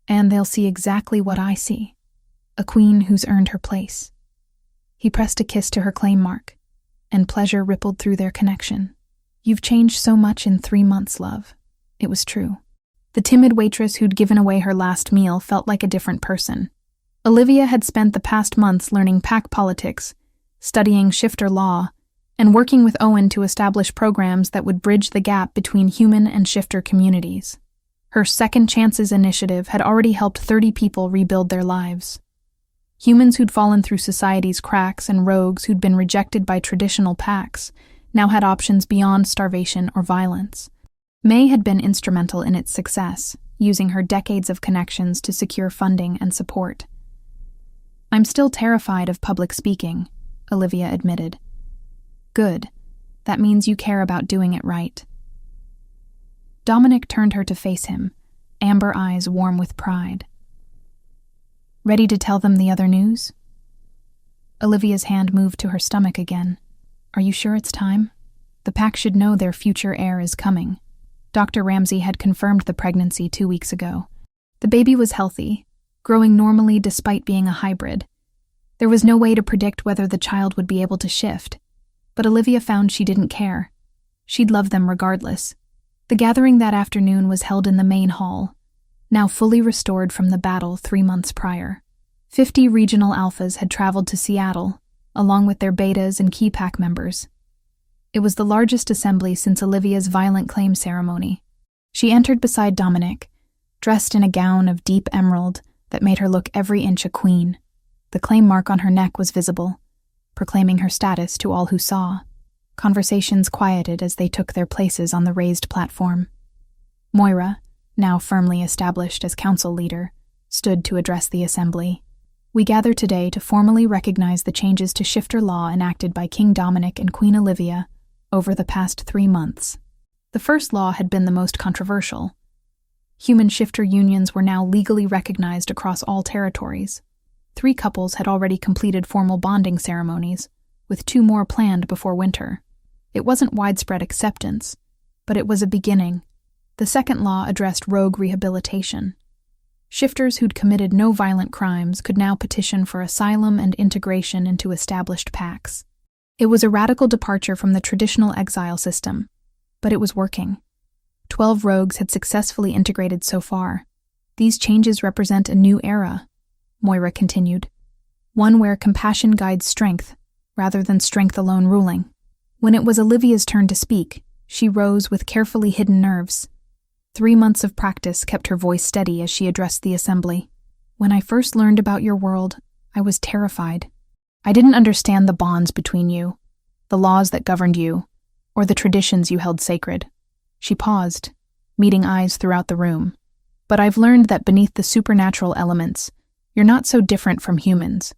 and they'll see exactly what I see. A queen who's earned her place." He pressed a kiss to her claim mark, and pleasure rippled through their connection. "You've changed so much in 3 months, love." It was true. The timid waitress who'd given away her last meal felt like a different person. Olivia had spent the past months learning pack politics, studying shifter law, and working with Owen to establish programs that would bridge the gap between human and shifter communities. Her Second Chances initiative had already helped 30 people rebuild their lives. Humans who'd fallen through society's cracks and rogues who'd been rejected by traditional packs now had options beyond starvation or violence. May had been instrumental in its success, using her decades of connections to secure funding and support. "I'm still terrified of public speaking," Olivia admitted. "Good. That means you care about doing it right." Dominic turned her to face him, amber eyes warm with pride. "Ready to tell them the other news?" Olivia's hand moved to her stomach again. "Are you sure it's time? The pack should know their future heir is coming." Dr. Ramsey had confirmed the pregnancy 2 weeks ago. The baby was healthy, growing normally despite being a hybrid. There was no way to predict whether the child would be able to shift, but Olivia found she didn't care. She'd love them regardless. The gathering that afternoon was held in the main hall, now fully restored from the battle 3 months prior. 50 regional alphas had traveled to Seattle, along with their betas and key pack members. It was the largest assembly since Olivia's violent claim ceremony. She entered beside Dominic, dressed in a gown of deep emerald that made her look every inch a queen. The claim mark on her neck was visible, proclaiming her status to all who saw. Conversations quieted as they took their places on the raised platform. Moira, now firmly established as council leader, stood to address the assembly. "We gather today to formally recognize the changes to shifter law enacted by King Dominic and Queen Olivia over the past 3 months. The first law had been the most controversial. Human shifter unions were now legally recognized across all territories. 3 couples had already completed formal bonding ceremonies, with 2 more planned before winter. It wasn't widespread acceptance, but it was a beginning. The second law addressed rogue rehabilitation. Shifters who'd committed no violent crimes could now petition for asylum and integration into established packs. It was a radical departure from the traditional exile system, but it was working. 12 rogues had successfully integrated so far. "These changes represent a new era," Moira continued. "One where compassion guides strength, rather than strength alone ruling." When it was Olivia's turn to speak, she rose with carefully hidden nerves. 3 months of practice kept her voice steady as she addressed the assembly. "When I first learned about your world, I was terrified. I didn't understand the bonds between you, the laws that governed you, or the traditions you held sacred." She paused, meeting eyes throughout the room. "But I've learned that beneath the supernatural elements, you're not so different from humans.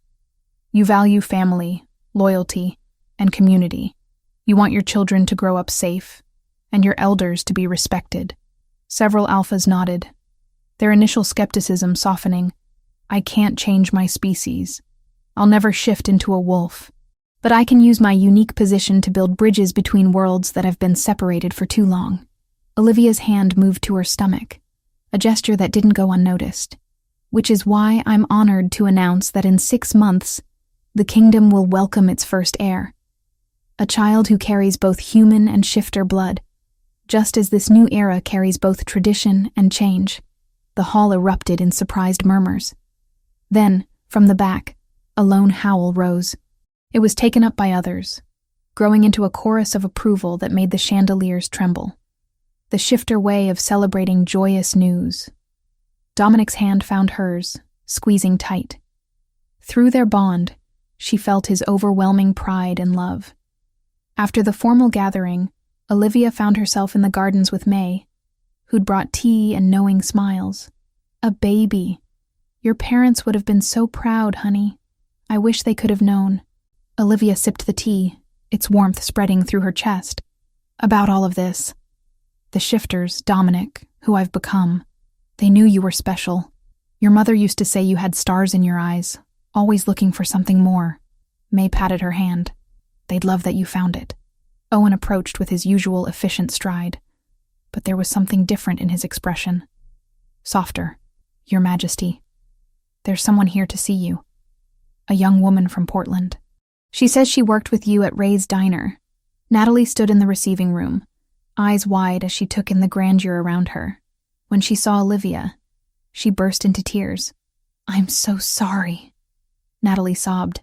You value family, loyalty, and community. You want your children to grow up safe, and your elders to be respected." Several alphas nodded, their initial skepticism softening. "I can't change my species. I'll never shift into a wolf. But I can use my unique position to build bridges between worlds that have been separated for too long." Olivia's hand moved to her stomach, a gesture that didn't go unnoticed. "Which is why I'm honored to announce that in 6 months, the kingdom will welcome its first heir. A child who carries both human and shifter blood, just as this new era carries both tradition and change." The hall erupted in surprised murmurs. Then, from the back, a lone howl rose. It was taken up by others, growing into a chorus of approval that made the chandeliers tremble. The shifter way of celebrating joyous news. Dominic's hand found hers, squeezing tight. Through their bond, she felt his overwhelming pride and love. After the formal gathering, Olivia found herself in the gardens with May, who'd brought tea and knowing smiles. "A baby. Your parents would have been so proud, honey. I wish they could have known." Olivia sipped the tea, its warmth spreading through her chest. "About all of this. The shifters, Dominic, who I've become, they knew you were special. Your mother used to say you had stars in your eyes, always looking for something more." May patted her hand. "They'd love that you found it." Owen approached with his usual efficient stride, but there was something different in his expression. Softer. "Your Majesty, there's someone here to see you. A young woman from Portland. She says she worked with you at Ray's Diner." Natalie stood in the receiving room, eyes wide as she took in the grandeur around her. When she saw Olivia, she burst into tears. "I'm so sorry." Natalie sobbed.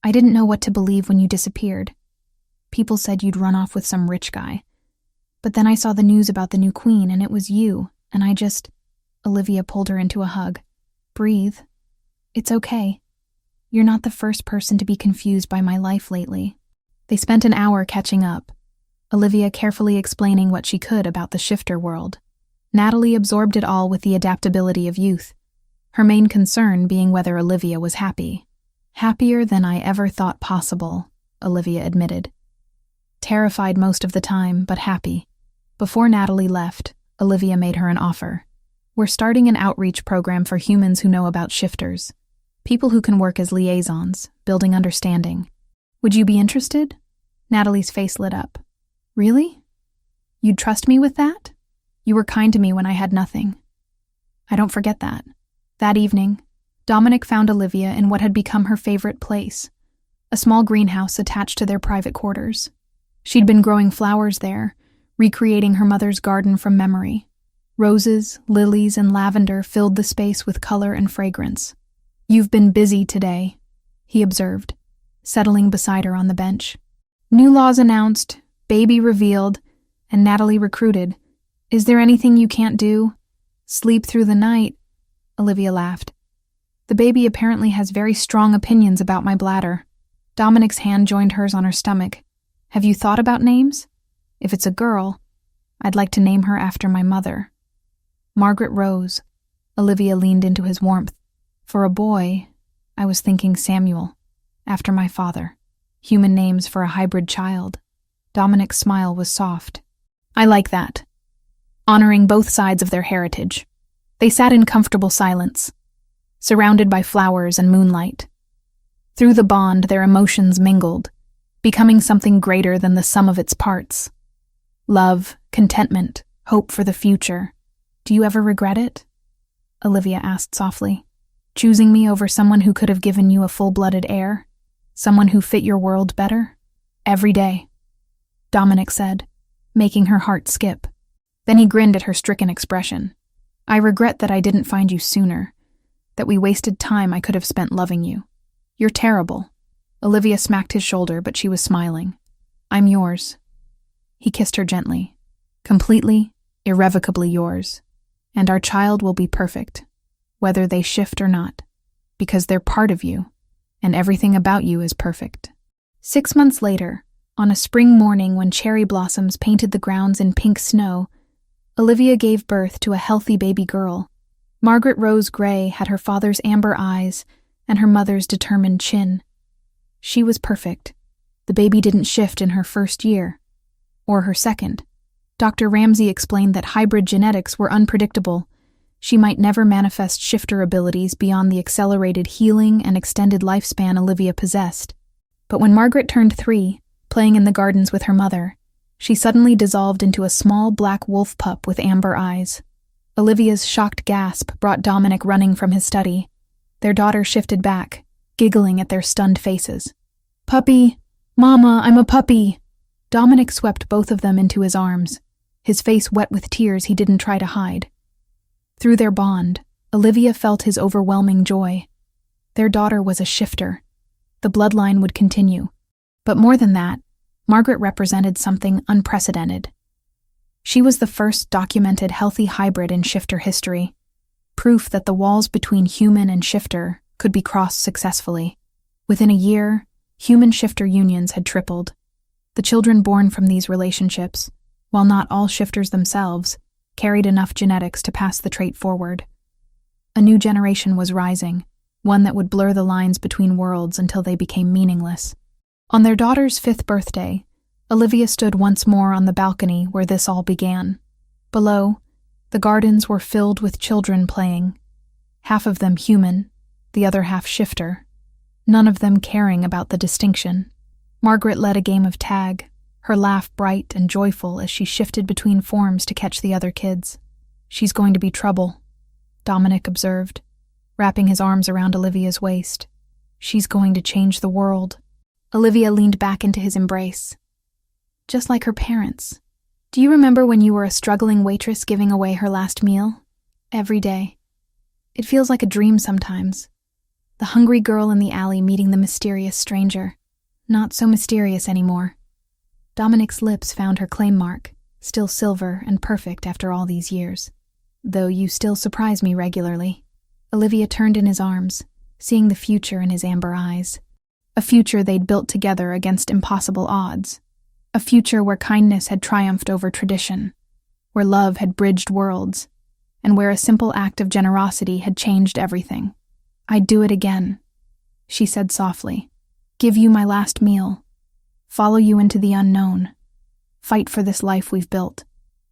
"I didn't know what to believe when you disappeared. People said you'd run off with some rich guy. But then I saw the news about the new queen, and it was you. And Olivia pulled her into a hug. Breathe. It's okay. You're not the first person to be confused by my life lately. They spent an hour catching up, Olivia carefully explaining what she could about the shifter world. Natalie absorbed it all with the adaptability of youth, her main concern being whether Olivia was happy. Happier than I ever thought possible, Olivia admitted. Terrified most of the time, but happy. Before Natalie left, Olivia made her an offer. We're starting an outreach program for humans who know about shifters, people who can work as liaisons, building understanding. Would you be interested? Natalie's face lit up. Really? You'd trust me with that? You were kind to me when I had nothing. I don't forget that. That evening, Dominic found Olivia in what had become her favorite place, a small greenhouse attached to their private quarters. She'd been growing flowers there, recreating her mother's garden from memory. Roses, lilies, and lavender filled the space with color and fragrance. You've been busy today, he observed, settling beside her on the bench. New laws announced, baby revealed, and Natalie recruited. Is there anything you can't do? Sleep through the night, Olivia laughed. The baby apparently has very strong opinions about my bladder. Dominic's hand joined hers on her stomach. Have you thought about names? If it's a girl, I'd like to name her after my mother. Margaret Rose. Olivia leaned into his warmth. For a boy, I was thinking Samuel, after my father. Human names for a hybrid child. Dominic's smile was soft. I like that. Honoring both sides of their heritage. They sat in comfortable silence, surrounded by flowers and moonlight. Through the bond, their emotions mingled, becoming something greater than the sum of its parts. Love, contentment, hope for the future. Do you ever regret it? Olivia asked softly. Choosing me over someone who could have given you a full-blooded heir? Someone who fit your world better? Every day, Dominic said, making her heart skip. Then he grinned at her stricken expression. I regret that I didn't find you sooner, that we wasted time I could have spent loving you. You're terrible. Olivia smacked his shoulder, but she was smiling. I'm yours. He kissed her gently. Completely, irrevocably yours. And our child will be perfect, whether they shift or not, because they're part of you, and everything about you is perfect. 6 months later, on a spring morning when cherry blossoms painted the grounds in pink snow, Olivia gave birth to a healthy baby girl. Margaret Rose Gray had her father's amber eyes and her mother's determined chin. She was perfect. The baby didn't shift in her first year, or her second. Dr. Ramsey explained that hybrid genetics were unpredictable. She might never manifest shifter abilities beyond the accelerated healing and extended lifespan Olivia possessed. But when Margaret turned 3, playing in the gardens with her mother, she suddenly dissolved into a small black wolf pup with amber eyes. Olivia's shocked gasp brought Dominic running from his study. Their daughter shifted back, giggling at their stunned faces. Puppy! Mama, I'm a puppy! Dominic swept both of them into his arms, his face wet with tears he didn't try to hide. Through their bond, Olivia felt his overwhelming joy. Their daughter was a shifter. The bloodline would continue. But more than that, Margaret represented something unprecedented. She was the first documented healthy hybrid in shifter history, proof that the walls between human and shifter could be crossed successfully. Within a year, human-shifter unions had tripled. The children born from these relationships, while not all shifters themselves, carried enough genetics to pass the trait forward. A new generation was rising, one that would blur the lines between worlds until they became meaningless. On their daughter's 5th birthday, Olivia stood once more on the balcony where this all began. Below, the gardens were filled with children playing, half of them human, the other half shifter, none of them caring about the distinction. Margaret led a game of tag, her laugh bright and joyful as she shifted between forms to catch the other kids. She's going to be trouble, Dominic observed, wrapping his arms around Olivia's waist. She's going to change the world. Olivia leaned back into his embrace. Just like her parents. Do you remember when you were a struggling waitress giving away her last meal? Every day. It feels like a dream sometimes. The hungry girl in the alley meeting the mysterious stranger. Not so mysterious anymore. Dominic's lips found her claim mark, still silver and perfect after all these years. though you still surprise me regularly." Olivia turned in his arms, seeing the future in his amber eyes. A future they'd built together against impossible odds. A future where kindness had triumphed over tradition, where love had bridged worlds, and where a simple act of generosity had changed everything. "I'd do it again," she said softly. "Give you my last meal. Follow you into the unknown. Fight for this life we've built.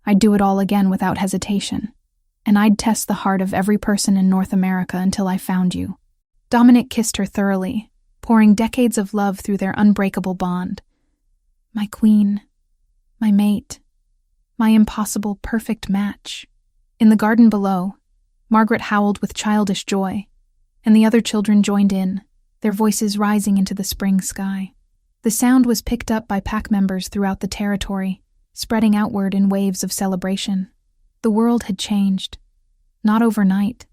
I'd do it all again without hesitation. And I'd test the heart of every person in North America until I found you." Dominic kissed her thoroughly, pouring decades of love through their unbreakable bond. "My queen, my mate, my impossible perfect match." In the garden below, Margaret howled with childish joy, and the other children joined in, their voices rising into the spring sky. The sound was picked up by pack members throughout the territory, spreading outward in waves of celebration. The world had changed, not overnight,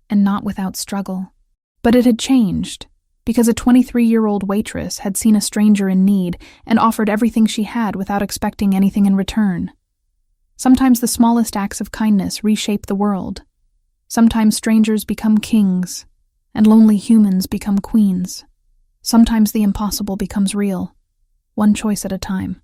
and not without struggle. But it had changed, because a 23-year-old waitress had seen a stranger in need and offered everything she had without expecting anything in return. Sometimes the smallest acts of kindness reshape the world. Sometimes strangers become kings, and lonely humans become queens. Sometimes the impossible becomes real, one choice at a time.